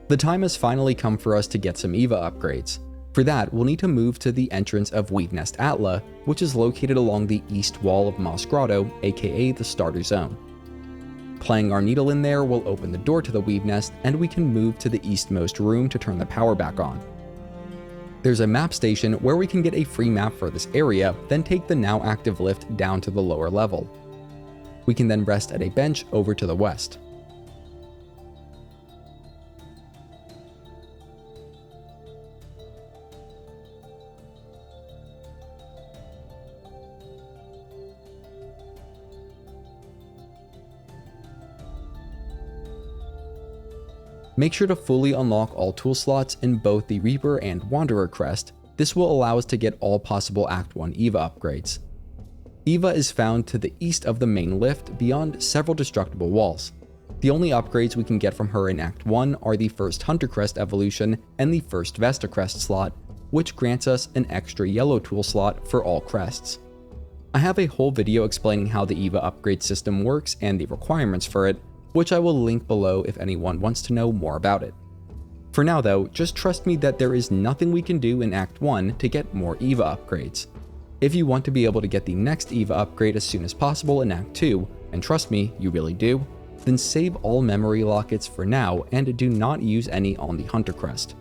The time has finally come for us to get some EVA upgrades. For that, we'll need to move to the entrance of Weave Nest Atla, which is located along the east wall of Moss Grotto, aka the Starter Zone. Playing our needle in there will open the door to the Weave Nest, and we can move to the eastmost room to turn the power back on. There's a map station where we can get a free map for this area, then take the now active lift down to the lower level. We can then rest at a bench over to the west. Make sure to fully unlock all tool slots in both the Reaper and Wanderer crest. This will allow us to get all possible Act 1 EVA upgrades. EVA is found to the east of the main lift beyond several destructible walls. The only upgrades we can get from her in Act 1 are the first Hunter Crest evolution and the first Vesta Crest slot, which grants us an extra yellow tool slot for all crests. I have a whole video explaining how the EVA upgrade system works and the requirements for it, which I will link below if anyone wants to know more about it. For now though, just trust me that there is nothing we can do in Act 1 to get more EVA upgrades. If you want to be able to get the next EVA upgrade as soon as possible in Act 2, and trust me, you really do, then save all memory lockets for now and do not use any on the Hunter Crest.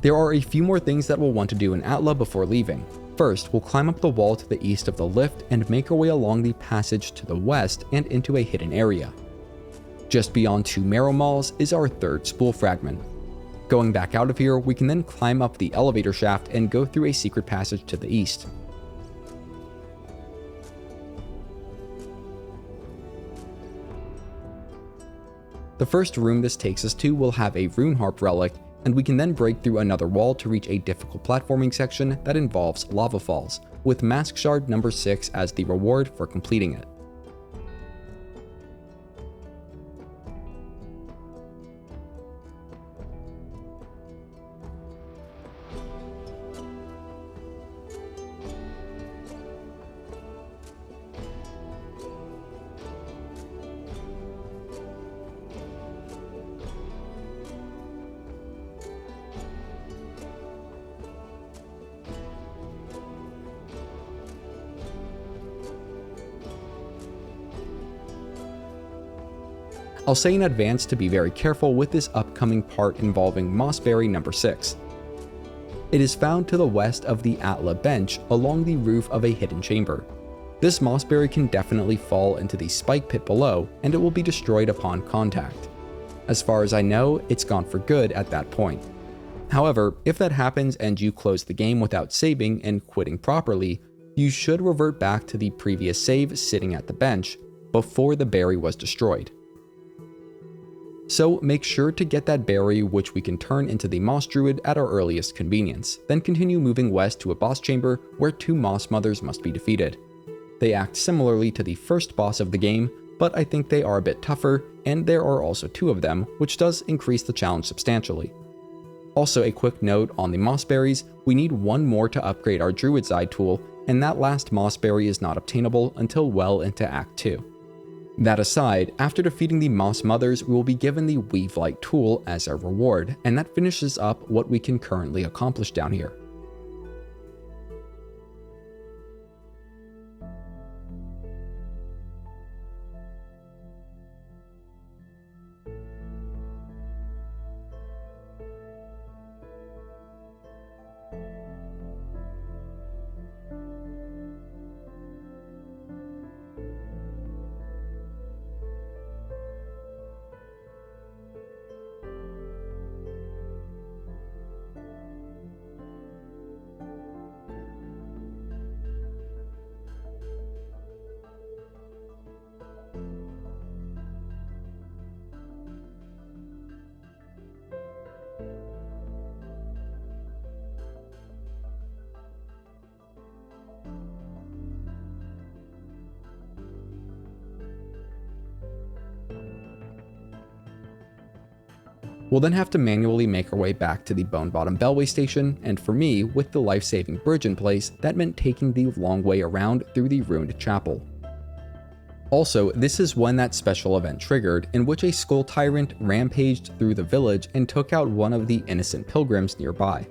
There are a few more things that we'll want to do in Atla before leaving. First, we'll climb up the wall to the east of the lift and make our way along the passage to the west and into a hidden area. Just beyond 2 Marrow Malls is our third Spool Fragment. Going back out of here, we can then climb up the elevator shaft and go through a secret passage to the east. The first room this takes us to will have a Rune Harp relic, and we can then break through another wall to reach a difficult platforming section that involves lava falls, with Mask Shard number 6 as the reward for completing it. I'll say in advance to be very careful with this upcoming part involving Mossberry number 6. It is found to the west of the Atla bench along the roof of a hidden chamber. This Mossberry can definitely fall into the spike pit below, and it will be destroyed upon contact. As far as I know, it's gone for good at that point. However, if that happens and you close the game without saving and quitting properly, you should revert back to the previous save sitting at the bench before the berry was destroyed. So make sure to get that berry, which we can turn into the Moss Druid at our earliest convenience, then continue moving west to a boss chamber where 2 Moss Mothers must be defeated. They act similarly to the first boss of the game, but I think they are a bit tougher, and there are also 2 of them, which does increase the challenge substantially. Also, a quick note on the Mossberries, we need 1 more to upgrade our Druid Zi tool, and that last Mossberry is not obtainable until well into Act 2. That aside, after defeating the Moss Mothers, we will be given the Weave Light tool as our reward, and that finishes up what we can currently accomplish down here. We'll then have to manually make our way back to the Bone Bottom Bellway station, and for me, with the life-saving bridge in place, that meant taking the long way around through the ruined chapel. Also, this is when that special event triggered, in which a Skull Tyrant rampaged through the village and took out one of the innocent pilgrims nearby.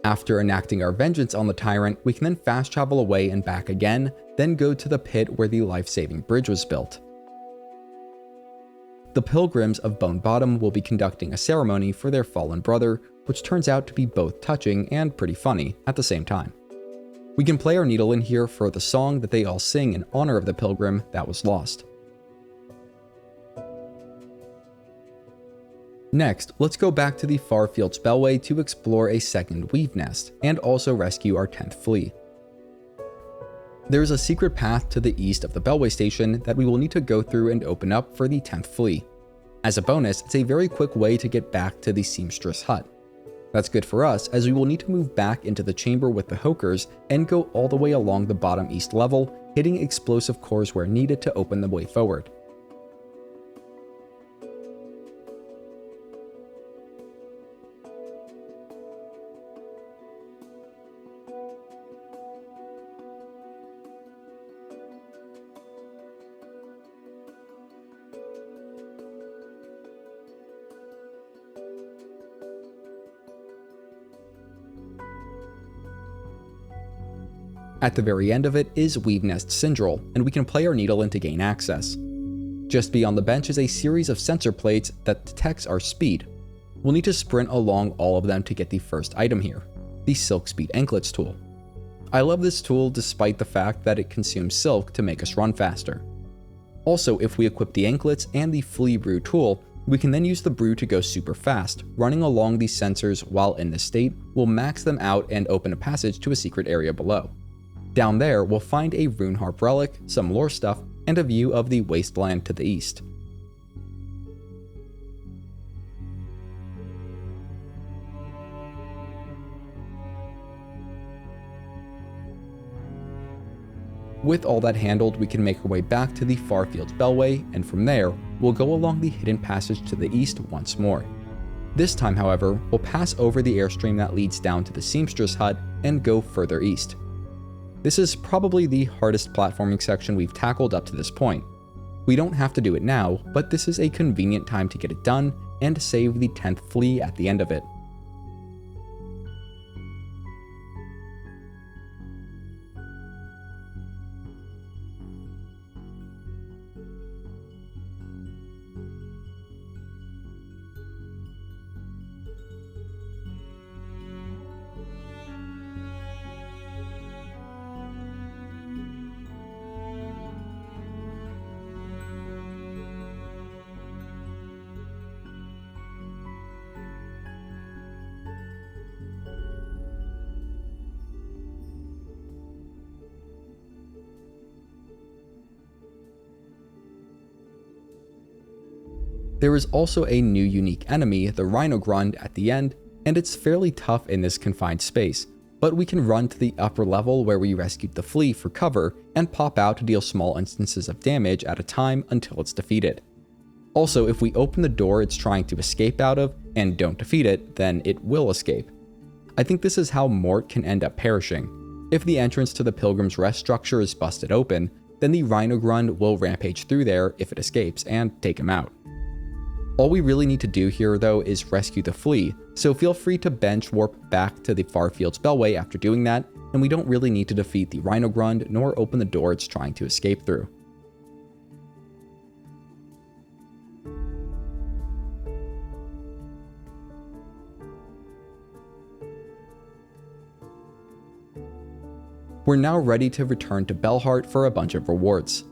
After enacting our vengeance on the tyrant, we can then fast travel away and back again, then go to the pit where the life-saving bridge was built. The pilgrims of Bone Bottom will be conducting a ceremony for their fallen brother, which turns out to be both touching and pretty funny at the same time. We can play our needle in here for the song that they all sing in honor of the pilgrim that was lost. Next, let's go back to the Farfield's Bellway to explore a second weave nest, and also rescue our 10th flea. There is a secret path to the east of the Bellway station that we will need to go through and open up for the 10th flea. As a bonus, it's a very quick way to get back to the seamstress hut. That's good for us, as we will need to move back into the chamber with the Hokers and go all the way along the bottom east level, hitting explosive cores where needed to open the way forward. At the very end of it is Weave Nest Syndril, and we can play our needle in to gain access. Just beyond the bench is a series of sensor plates that detects our speed. We'll need to sprint along all of them to get the first item here, the Silk Speed Anklets tool. I love this tool despite the fact that it consumes silk to make us run faster. Also, if we equip the anklets and the Flea Brew tool, we can then use the brew to go super fast. Running along these sensors while in this state will max them out and open a passage to a secret area below. Down there, we'll find a Rune Harp relic, some lore stuff, and a view of the wasteland to the east. With all that handled, we can make our way back to the Farfield's Bellway, and from there, we'll go along the hidden passage to the east once more. This time, however, we'll pass over the airstream that leads down to the seamstress hut and go further east. This is probably the hardest platforming section we've tackled up to this point. We don't have to do it now, but this is a convenient time to get it done and save the 10th flea at the end of it. There is also a new unique enemy, the Rhinogrund, at the end, and it's fairly tough in this confined space, but we can run to the upper level where we rescued the flea for cover and pop out to deal small instances of damage at a time until it's defeated. Also, if we open the door it's trying to escape out of and don't defeat it, then it will escape. I think this is how Mort can end up perishing. If the entrance to the Pilgrim's Rest structure is busted open, then the Rhinogrund will rampage through there if it escapes and take him out. All we really need to do here though is rescue the flea, so feel free to bench warp back to the Farfield's Bellway after doing that, and we don't really need to defeat the Rhinogrund nor open the door it's trying to escape through. We're now ready to return to Bellheart for a bunch of rewards.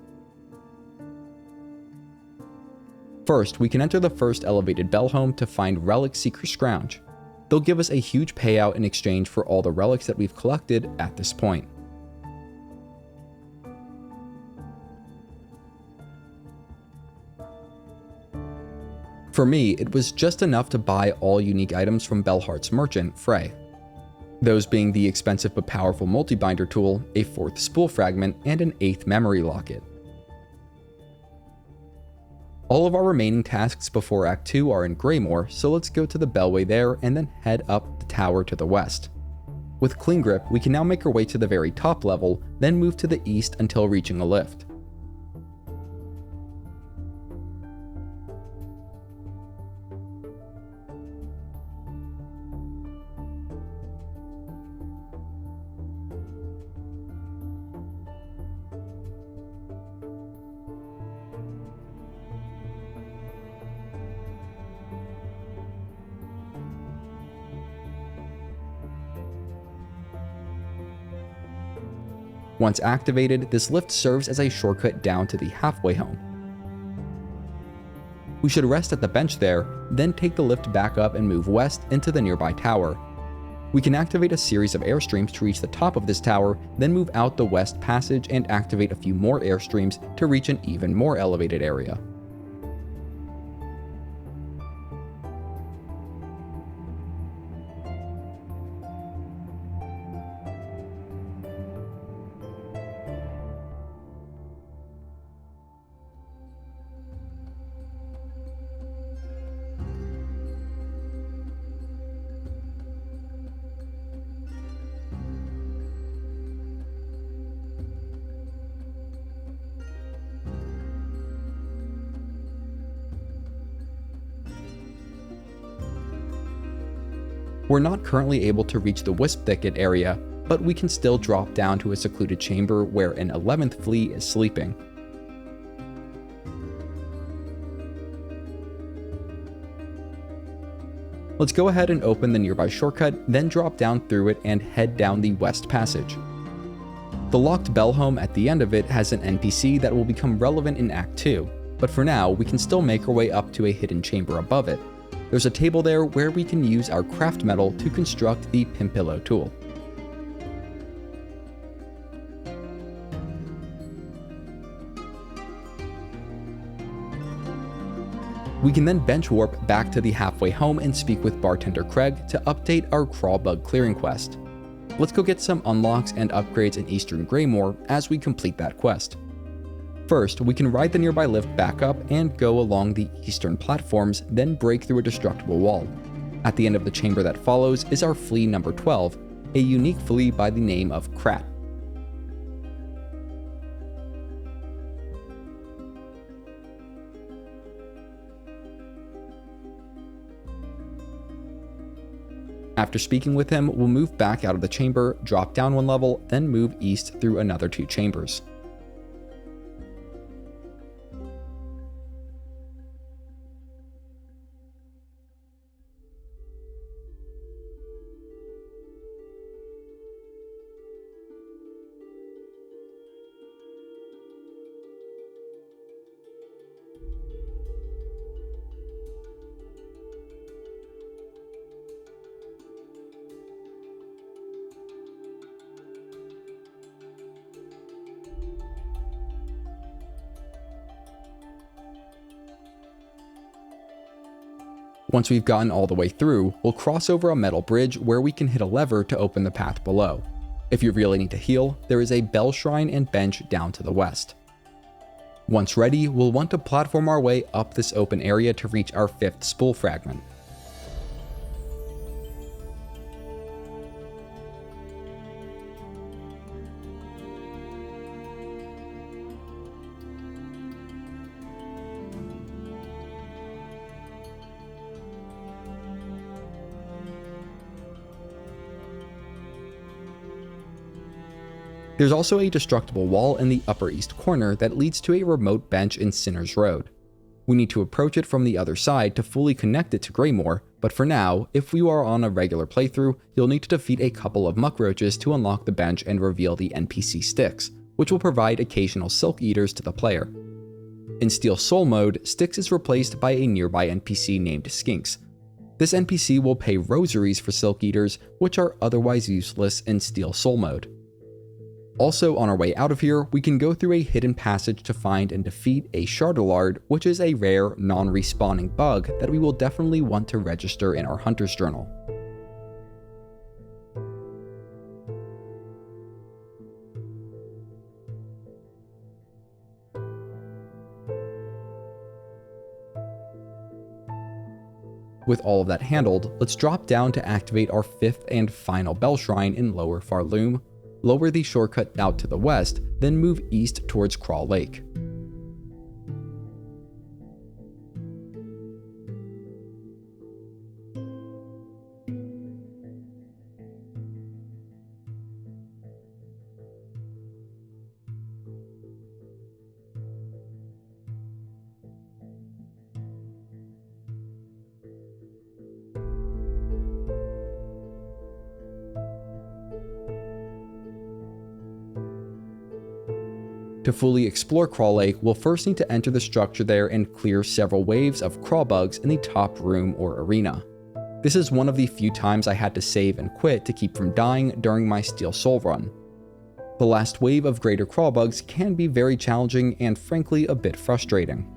First, we can enter the first elevated Bellhome to find Relic Seeker Scrounge. They'll give us a huge payout in exchange for all the relics that we've collected at this point. For me, it was just enough to buy all unique items from Bellheart's merchant, Frey. Those being the expensive but powerful multi-binder tool, a 4th spool fragment, and an 8th memory locket. All of our remaining tasks before Act 2 are in Greymoor, so let's go to the Bellway there and then head up the tower to the west. With Clean Grip, we can now make our way to the very top level, then move to the east until reaching a lift. Once activated, this lift serves as a shortcut down to the halfway home. We should rest at the bench there, then take the lift back up and move west into the nearby tower. We can activate a series of airstreams to reach the top of this tower, then move out the west passage and activate a few more airstreams to reach an even more elevated area. We're not currently able to reach the Wisp Thicket area, but we can still drop down to a secluded chamber where an 11th flea is sleeping. Let's go ahead and open the nearby shortcut, then drop down through it and head down the west passage. The locked Bellhome at the end of it has an NPC that will become relevant in Act 2, but for now we can still make our way up to a hidden chamber above it. There's a table there where we can use our Craftmetal to construct the Pimpillow tool. We can then bench warp back to the halfway home and speak with Bartender Craig to update our Crawlbug clearing quest. Let's go get some unlocks and upgrades in Eastern Greymoor as we complete that quest. First, we can ride the nearby lift back up and go along the eastern platforms, then break through a destructible wall. At the end of the chamber that follows is our flea number 12, a unique flea by the name of Krat. After speaking with him, we'll move back out of the chamber, drop down one level, then move east through another 2 chambers. Once we've gotten all the way through, we'll cross over a metal bridge where we can hit a lever to open the path below. If you really need to heal, there is a Bellshrine and bench down to the west. Once ready, we'll want to platform our way up this open area to reach our 5th Spool fragment. There's also a destructible wall in the upper east corner that leads to a remote bench in Sinner's Road. We need to approach it from the other side to fully connect it to Greymoor, but for now, if you are on a regular playthrough, you'll need to defeat a couple of muck roaches to unlock the bench and reveal the NPC Styx, which will provide occasional silk eaters to the player. In Steel Soul mode, Styx is replaced by a nearby NPC named Skinks. This NPC will pay rosaries for silk eaters, which are otherwise useless in Steel Soul mode. Also, on our way out of here, we can go through a hidden passage to find and defeat a Shardalard, which is a rare, non-respawning bug that we will definitely want to register in our Hunter's Journal. With all of that handled, let's drop down to activate our 5th and final Bellshrine in Lower Farloom, lower the shortcut out to the west, then move east towards Crawl Lake. To fully explore Crawl Lake, we'll first need to enter the structure there and clear several waves of crawl bugs in the top room or arena. This is one of the few times I had to save and quit to keep from dying during my Steel Soul run. The last wave of greater crawl bugs can be very challenging and frankly a bit frustrating.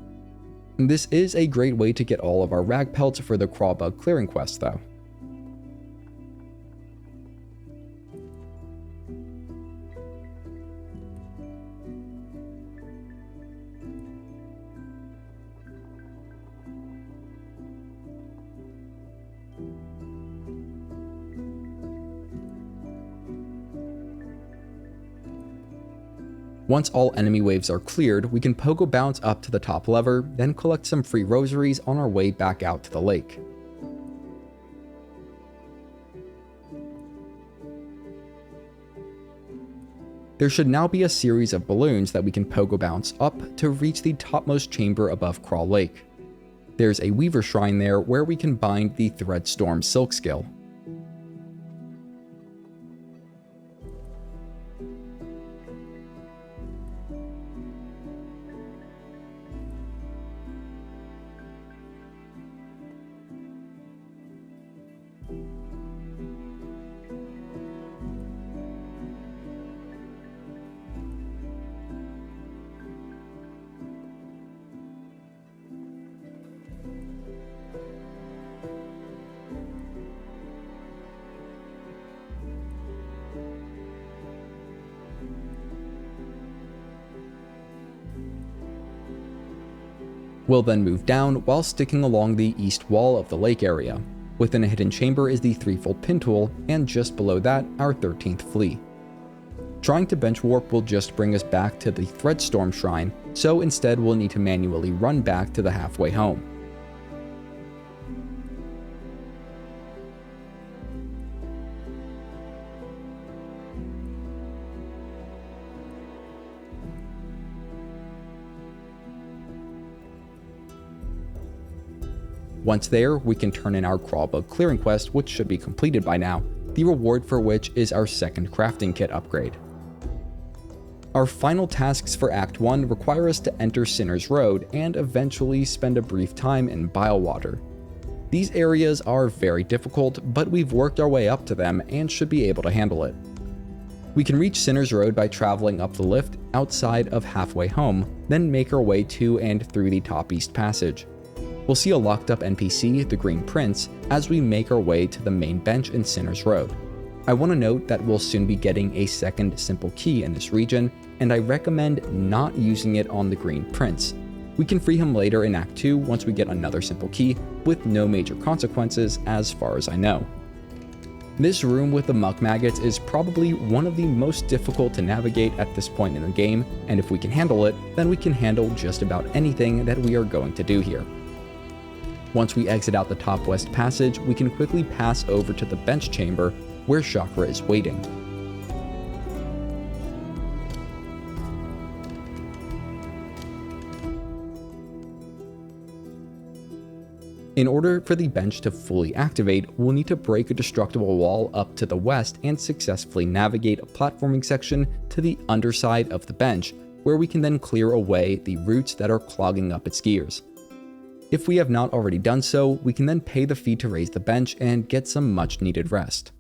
This is a great way to get all of our rag pelts for the crawl bug clearing quest though. Once all enemy waves are cleared, we can pogo bounce up to the top lever, then collect some free rosaries on our way back out to the lake. There should now be a series of balloons that we can pogo bounce up to reach the topmost chamber above Crawl Lake. There's a Weaver Shrine there where we can bind the Threadstorm Silk skill. We'll then move down while sticking along the east wall of the lake area. Within a hidden chamber is the threefold pin tool, and just below that, our 13th flea. Trying to bench warp will just bring us back to the Threadstorm Shrine, so instead we'll need to manually run back to the halfway home. Once there, we can turn in our crawlbug clearing quest, which should be completed by now, the reward for which is our second crafting kit upgrade. Our final tasks for Act 1 require us to enter Sinner's Road and eventually spend a brief time in Bylewater. These areas are very difficult, but we've worked our way up to them and should be able to handle it. We can reach Sinner's Road by traveling up the lift outside of halfway home, then make our way to and through the top east passage. We'll see a locked up NPC, the Green Prince, as we make our way to the main bench in Sinner's Road. I want to note that we'll soon be getting a second simple key in this region, and I recommend not using it on the Green Prince. We can free him later in Act 2 once we get another simple key, with no major consequences as far as I know. This room with the muck maggots is probably one of the most difficult to navigate at this point in the game, and if we can handle it, then we can handle just about anything that we are going to do here. Once we exit out the top west passage, we can quickly pass over to the bench chamber where Shakra is waiting. In order for the bench to fully activate, we'll need to break a destructible wall up to the west and successfully navigate a platforming section to the underside of the bench, where we can then clear away the roots that are clogging up its gears. If we have not already done so, we can then pay the fee to raise the bench and get some much needed rest.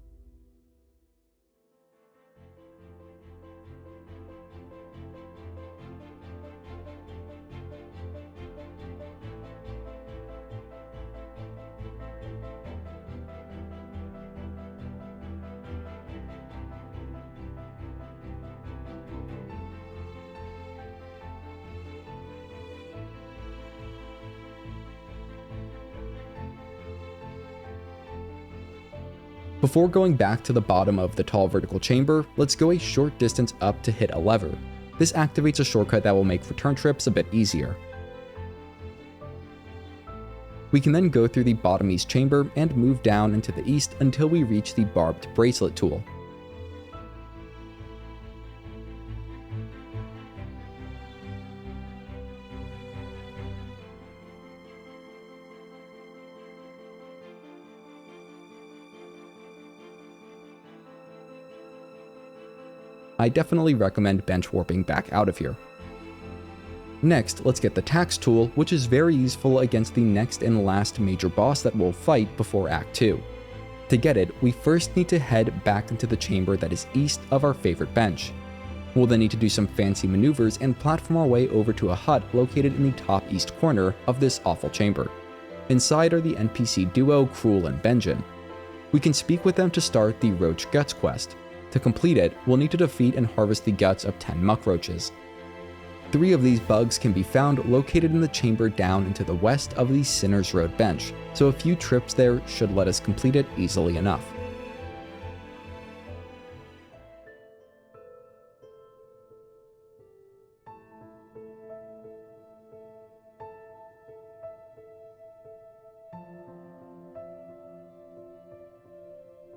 Before going back to the bottom of the tall vertical chamber, let's go a short distance up to hit a lever. This activates a shortcut that will make return trips a bit easier. We can then go through the bottom east chamber and move down into the east until we reach the barbed bracelet tool. I definitely recommend bench warping back out of here. Next, let's get the tax tool, which is very useful against the next and last major boss that we'll fight before Act 2. To get it, we first need to head back into the chamber that is east of our favorite bench. We'll then need to do some fancy maneuvers and platform our way over to a hut located in the top east corner of this awful chamber. Inside are the NPC duo Cruel and Benjen. We can speak with them to start the Roach Guts quest. To complete it, we'll need to defeat and harvest the guts of 10 muck roaches. 3 of these bugs can be found located in the chamber down into the west of the Sinner's Road bench, so a few trips there should let us complete it easily enough.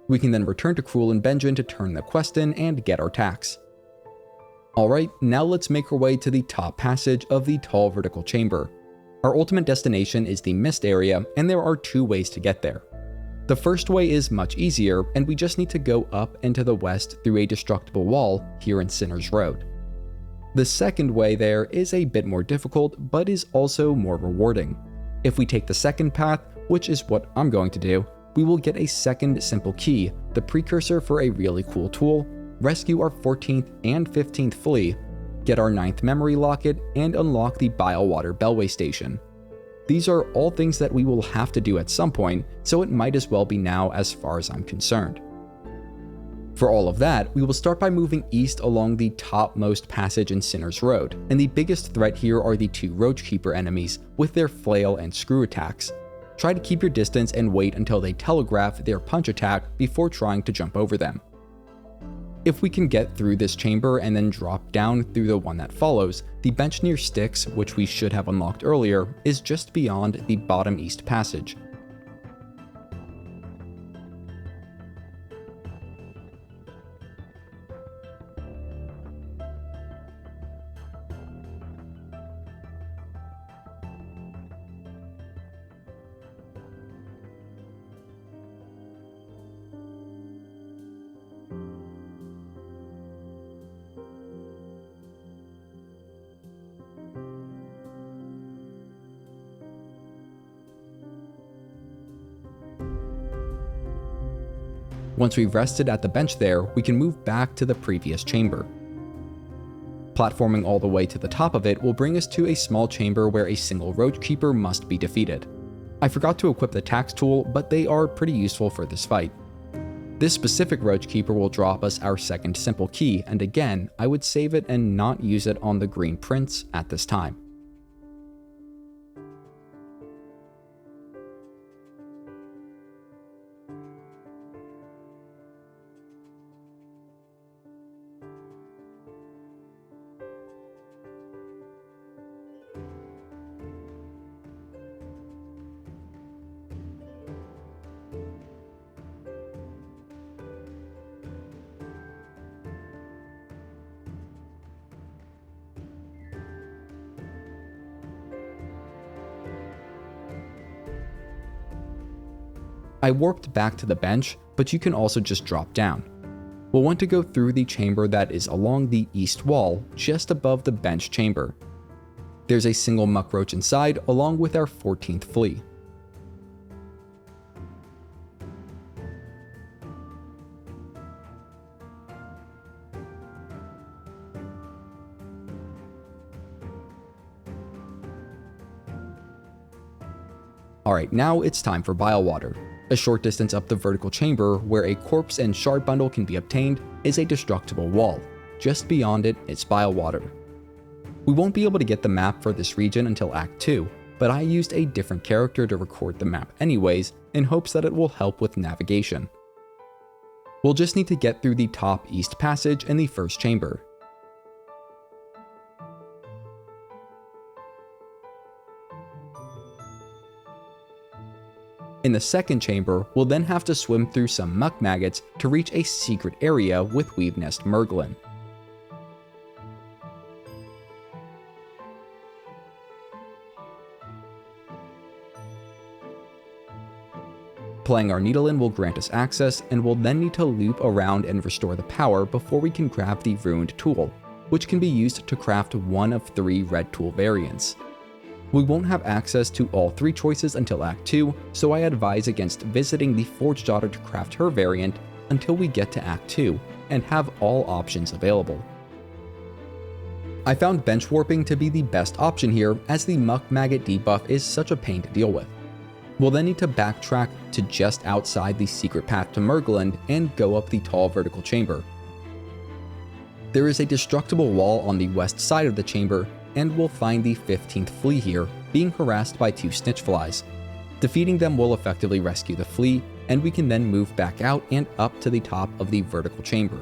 We can then return to Cruel and Benjen to turn the quest in and get our tax. Alright, now let's make our way to the top passage of the tall vertical chamber. Our ultimate destination is the mist area, and there are 2 ways to get there. The first way is much easier, and we just need to go up and to the west through a destructible wall here in Sinner's Road. The second way there is a bit more difficult, but is also more rewarding. If we take the second path, which is what I'm going to do, we will get a second simple key, the precursor for a really cool tool, rescue our 14th and 15th flea, get our 9th memory locket, and unlock the Bilewater Bellway station. These are all things that we will have to do at some point, so it might as well be now as far as I'm concerned. For all of that, we will start by moving east along the topmost passage in Sinner's Road, and the biggest threat here are the 2 Roach Keeper enemies with their flail and screw attacks. Try to keep your distance and wait until they telegraph their punch attack before trying to jump over them. If we can get through this chamber and then drop down through the one that follows, the bench near Styx, which we should have unlocked earlier, is just beyond the bottom east passage. Once we've rested at the bench there, we can move back to the previous chamber. Platforming all the way to the top of it will bring us to a small chamber where a single Roach Keeper must be defeated. I forgot to equip the tax tool, but they are pretty useful for this fight. This specific Roach Keeper will drop us our second simple key, and again, I would save it and not use it on the Green Prince at this time. I warped back to the bench, but you can also just drop down. We'll want to go through the chamber that is along the east wall, just above the bench chamber. There's a single muck roach inside, along with our 14th flea. Alright, now it's time for Bile Water. A short distance up the vertical chamber, where a corpse and shard bundle can be obtained, is a destructible wall. Just beyond it is Bile Water. We won't be able to get the map for this region until Act 2, but I used a different character to record the map anyways, in hopes that it will help with navigation. We'll just need to get through the top east passage in the first chamber. In the second chamber, we'll then have to swim through some muck maggots to reach a secret area with Weave Nest Merglin. Playing our needle in will grant us access, and we'll then need to loop around and restore the power before we can grab the ruined tool, which can be used to craft one of 3 red tool variants. We won't have access to all 3 choices until Act 2, so I advise against visiting the Forge Daughter to craft her variant until we get to Act 2, and have all options available. I found bench warping to be the best option here, as the muck maggot debuff is such a pain to deal with. We'll then need to backtrack to just outside the secret path to Merglin and go up the tall vertical chamber. There is a destructible wall on the west side of the chamber, and we'll find the 15th flea here, being harassed by 2 snitch flies. Defeating them will effectively rescue the flea, and we can then move back out and up to the top of the vertical chamber.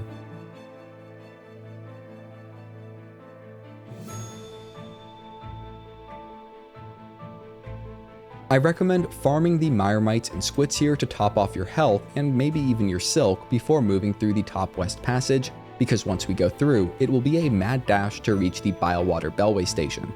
I recommend farming the Myrmites and Squits here to top off your health and maybe even your silk before moving through the top west passage, because once we go through, it will be a mad dash to reach the Bilewater Bellway station.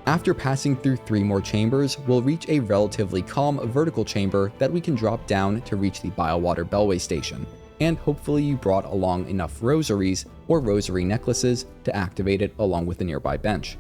After passing through 3 more chambers, we'll reach a relatively calm vertical chamber that we can drop down to reach the Bilewater Bellway station, and hopefully you brought along enough rosaries or rosary necklaces to activate it along with the nearby bench.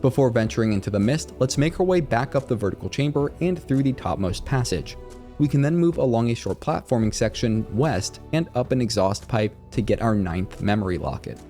Before venturing into the mist, let's make our way back up the vertical chamber and through the topmost passage. We can then move along a short platforming section west and up an exhaust pipe to get our 9th memory locket.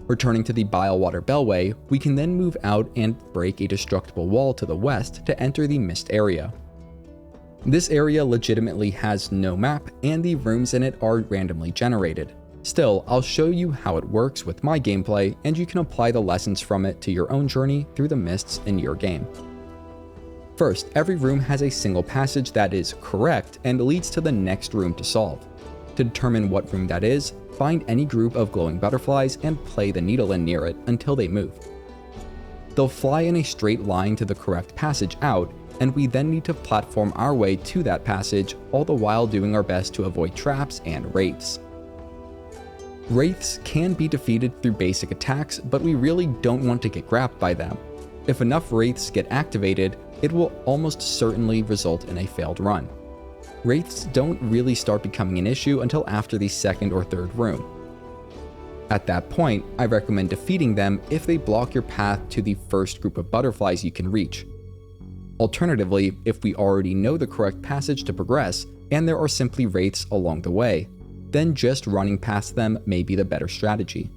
Returning to the Bilewater Bellway, we can then move out and break a destructible wall to the west to enter the mist area. This area legitimately has no map, and the rooms in it are randomly generated. Still, I'll show you how it works with my gameplay, and you can apply the lessons from it to your own journey through the mists in your game. First, every room has a single passage that is correct and leads to the next room to solve. To determine what room that is, find any group of glowing butterflies and play the needle in near it until they move. They'll fly in a straight line to the correct passage out, and we then need to platform our way to that passage, all the while doing our best to avoid traps and wraiths. Wraiths can be defeated through basic attacks, but we really don't want to get grabbed by them. If enough wraiths get activated, it will almost certainly result in a failed run. Wraiths don't really start becoming an issue until after the second or third room. At that point, I recommend defeating them if they block your path to the first group of butterflies you can reach. Alternatively, if we already know the correct passage to progress, and there are simply wraiths along the way, then just running past them may be the better strategy.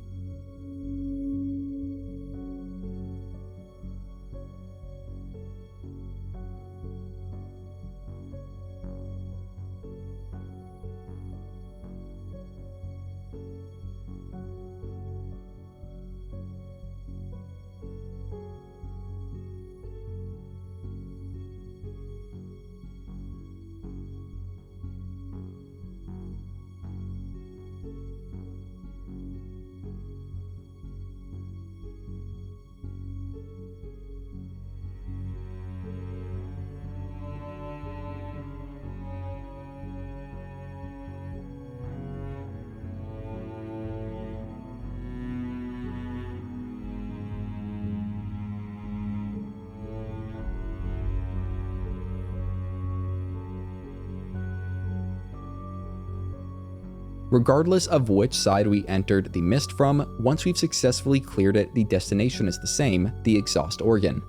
Regardless of which side we entered the mist from, once we've successfully cleared it, the destination is the same, the exhaust organ.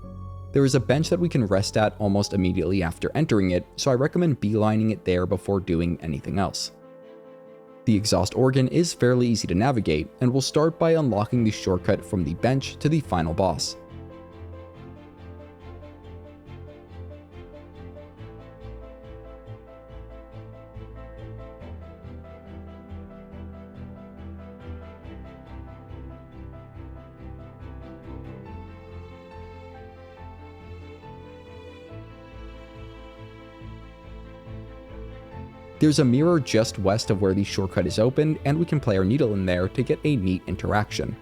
There is a bench that we can rest at almost immediately after entering it, so I recommend beelining it there before doing anything else. The exhaust organ is fairly easy to navigate, and we'll start by unlocking the shortcut from the bench to the final boss. There's a mirror just west of where the shortcut is opened, and we can play our needle in there to get a neat interaction.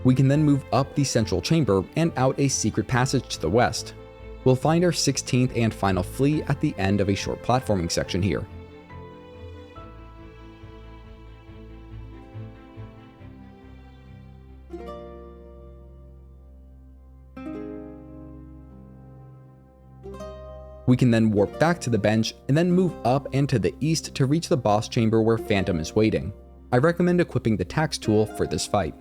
We can then move up the central chamber and out a secret passage to the west. We'll find our 16th and final flea at the end of a short platforming section here. We can then warp back to the bench and then move up and to the east to reach the boss chamber where Phantom is waiting. I recommend equipping the tax tool for this fight.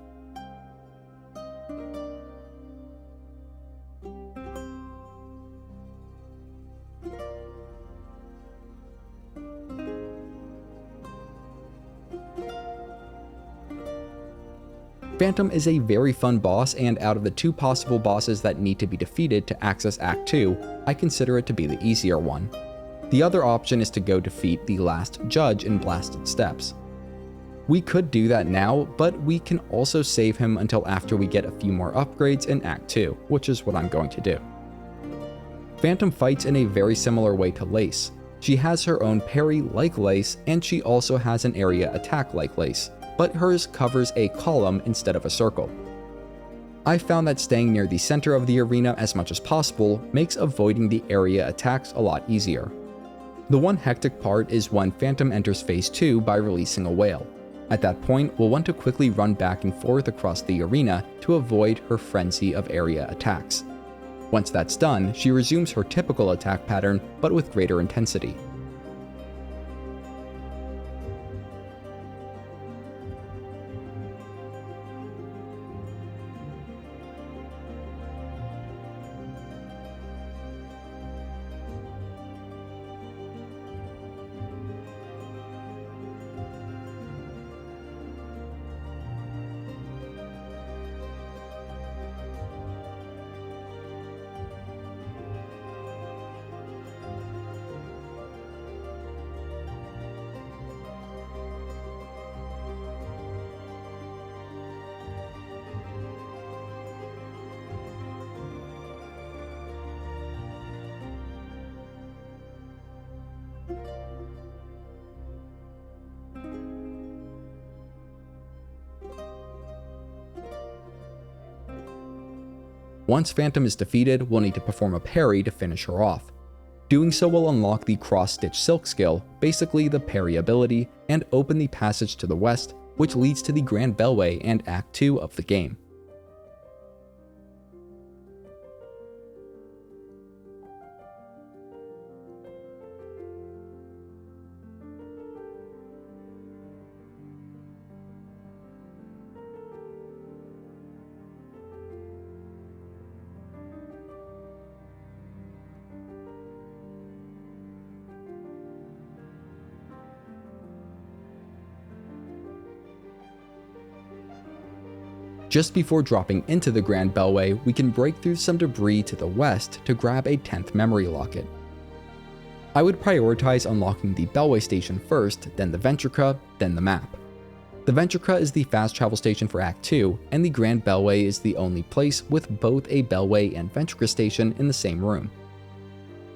Phantom is a very fun boss, and out of the two possible bosses that need to be defeated to access Act 2, I consider it to be the easier one. The other option is to go defeat the last judge in Blasted Steps. We could do that now, but we can also save him until after we get a few more upgrades in Act 2, which is what I'm going to do. Phantom fights in a very similar way to Lace. She has her own parry like Lace, and she also has an area attack like Lace, but hers covers a column instead of a circle. I found that staying near the center of the arena as much as possible makes avoiding the area attacks a lot easier. The one hectic part is when Phantom enters phase 2 by releasing a whale. At that point, we'll want to quickly run back and forth across the arena to avoid her frenzy of area attacks. Once that's done, she resumes her typical attack pattern, but with greater intensity. Once Phantom is defeated, we'll need to perform a parry to finish her off. Doing so will unlock the cross-stitch silk skill, basically the parry ability, and open the passage to the west, which leads to the Grand Bellway and Act 2 of the game. Just before dropping into the Grand Bellway, we can break through some debris to the west to grab a 10th memory locket. I would prioritize unlocking the Bellway station first, then the Ventrica, then the map. The Ventrica is the fast travel station for Act 2, and the Grand Bellway is the only place with both a Bellway and Ventrica station in the same room.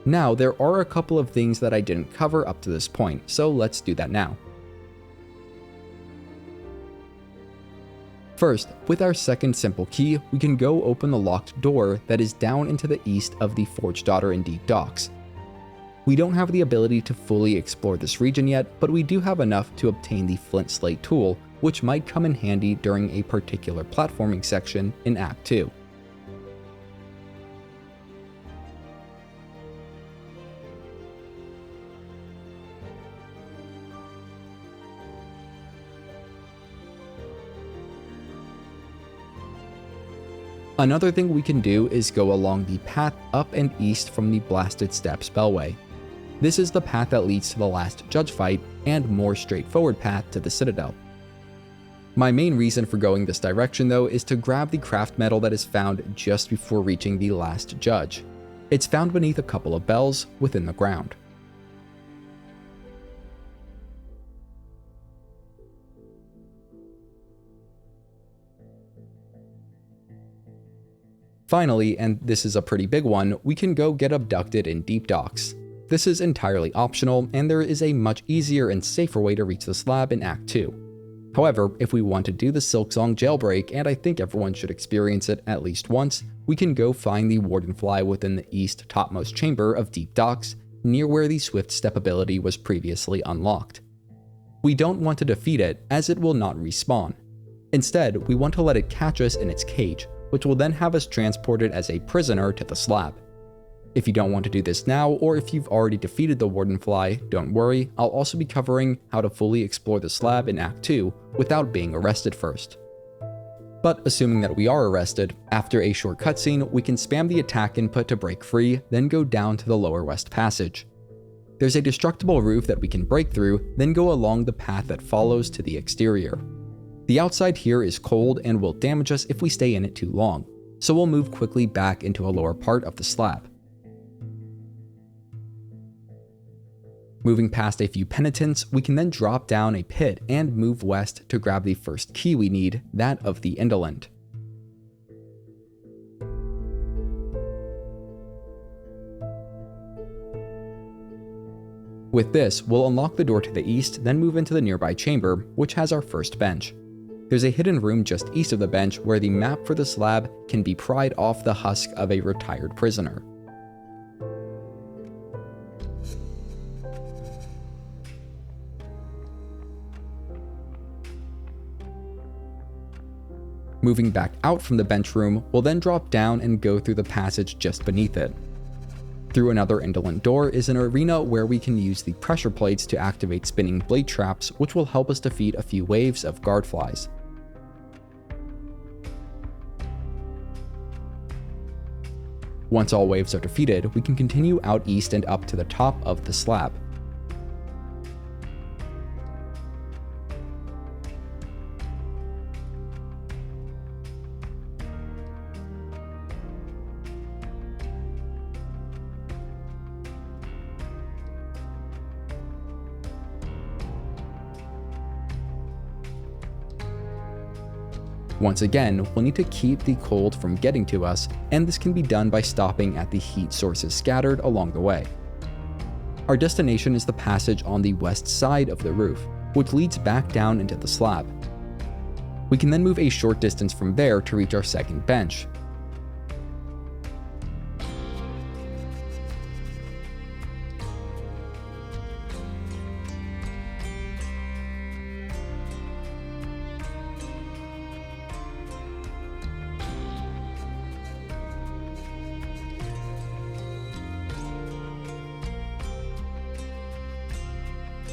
Now, there are a couple of things that I didn't cover up to this point, so let's do that now. First, with our second simple key, we can go open the locked door that is down into the east of the Forge Daughter in Deep Docks. We don't have the ability to fully explore this region yet, but we do have enough to obtain the Flintslate Tool, which might come in handy during a particular platforming section in Act 2. Another thing we can do is go along the path up and east from the Blasted Steps Bellway. This is the path that leads to the last judge fight and more straightforward path to the Citadel. My main reason for going this direction though is to grab the Craftmetal that is found just before reaching the last judge. It's found beneath a couple of bells within the ground. Finally, and this is a pretty big one, we can go get abducted in Deep Docks. This is entirely optional, and there is a much easier and safer way to reach the slab in Act 2. However, if we want to do the Silksong jailbreak, and I think everyone should experience it at least once, we can go find the Wardenfly within the east topmost chamber of Deep Docks, near where the Swift Step ability was previously unlocked. We don't want to defeat it, as it will not respawn. Instead, we want to let it catch us in its cage, which will then have us transported as a prisoner to the slab. If you don't want to do this now, or if you've already defeated the Wardenfly, don't worry, I'll also be covering how to fully explore the slab in Act 2 without being arrested first. But assuming that we are arrested, after a short cutscene, we can spam the attack input to break free, then go down to the lower west passage. There's a destructible roof that we can break through, then go along the path that follows to the exterior. The outside here is cold and will damage us if we stay in it too long, so we'll move quickly back into a lower part of the slab. Moving past a few penitents, we can then drop down a pit and move west to grab the first key we need, that of the Indolent. With this, we'll unlock the door to the east, then move into the nearby chamber, which has our first bench. There's a hidden room just east of the bench where the map for the slab can be pried off the husk of a retired prisoner. Moving back out from the bench room, we'll then drop down and go through the passage just beneath it. Through another indolent door is an arena where we can use the pressure plates to activate spinning blade traps, which will help us defeat a few waves of guardflies. Once all waves are defeated, we can continue out east and up to the top of the slab. Once again, we'll need to keep the cold from getting to us, and this can be done by stopping at the heat sources scattered along the way. Our destination is the passage on the west side of the roof, which leads back down into the slab. We can then move a short distance from there to reach our second bench.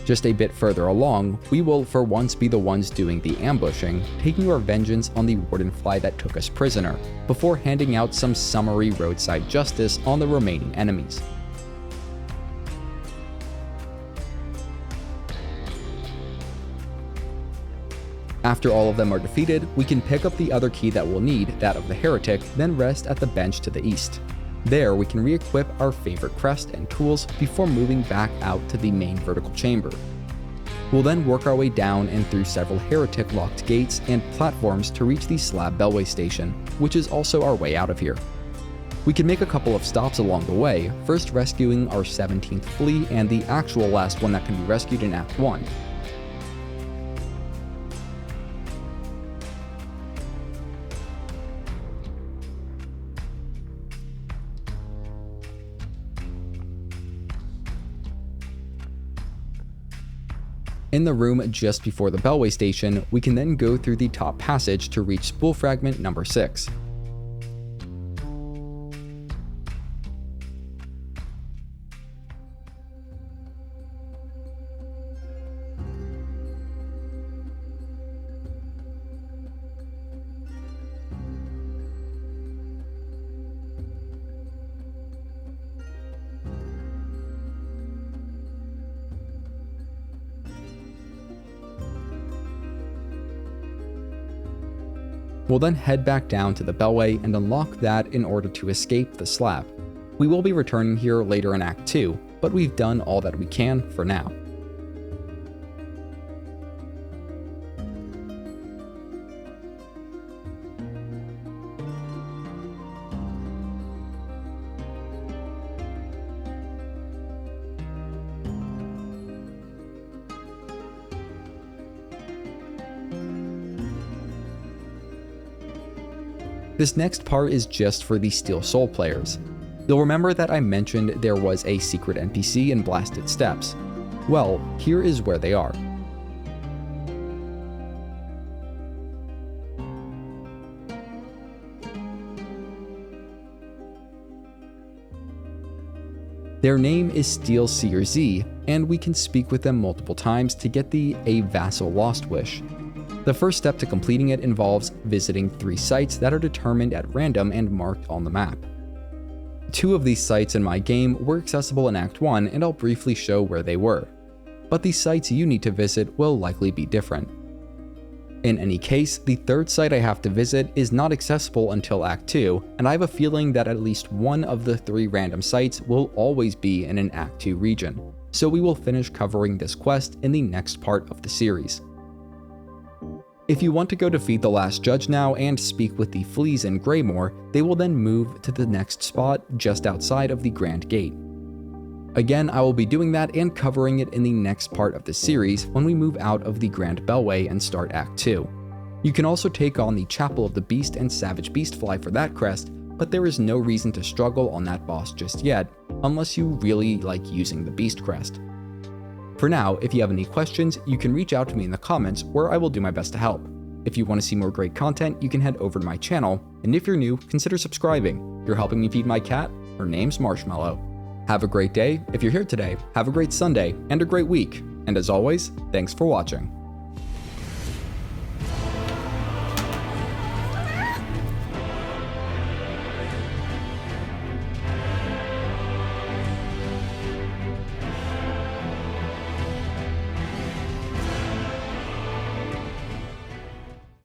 Just a bit further along, we will for once be the ones doing the ambushing, taking our vengeance on the wardenfly that took us prisoner, before handing out some summary roadside justice on the remaining enemies. After all of them are defeated, we can pick up the other key that we'll need, that of the Heretic, then rest at the bench to the east. There, we can re-equip our favorite crest and tools before moving back out to the main vertical chamber. We'll then work our way down and through several Heretic locked gates and platforms to reach the Slab Bellway station, which is also our way out of here. We can make a couple of stops along the way, first rescuing our 17th flea and the actual last one that can be rescued in Act 1. In the room just before the Bellway station, we can then go through the top passage to reach Spool Fragment number 6. We'll then head back down to the Bellway and unlock that in order to escape the slab. We will be returning here later in Act 2, but we've done all that we can for now. This next part is just for the Steel Soul players. You'll remember that I mentioned there was a secret NPC in Blasted Steppes. Well, here is where they are. Their name is Steel Seer Zi, and we can speak with them multiple times to get a Vassal Lost wish. The first step to completing it involves visiting 3 sites that are determined at random and marked on the map. 2 of these sites in my game were accessible in Act 1, and I'll briefly show where they were. But the sites you need to visit will likely be different. In any case, the 3rd site I have to visit is not accessible until Act 2, and I have a feeling that at least one of the 3 random sites will always be in an Act 2 region, so we will finish covering this quest in the next part of the series. If you want to go defeat the last judge now and speak with the fleas in Greymoor, they will then move to the next spot just outside of the Grand Gate. Again, I will be doing that and covering it in the next part of the series when we move out of the Grand Bellway and start Act 2. You can also take on the Chapel of the Beast and Savage Beastfly for that crest, but there is no reason to struggle on that boss just yet, unless you really like using the Beast crest. For now, if you have any questions, you can reach out to me in the comments where I will do my best to help. If you want to see more great content, you can head over to my channel, and if you're new, consider subscribing. You're helping me feed my cat. Her name's Marshmallow. Have a great day. If you're here today, have a great Sunday and a great week. And as always, thanks for watching.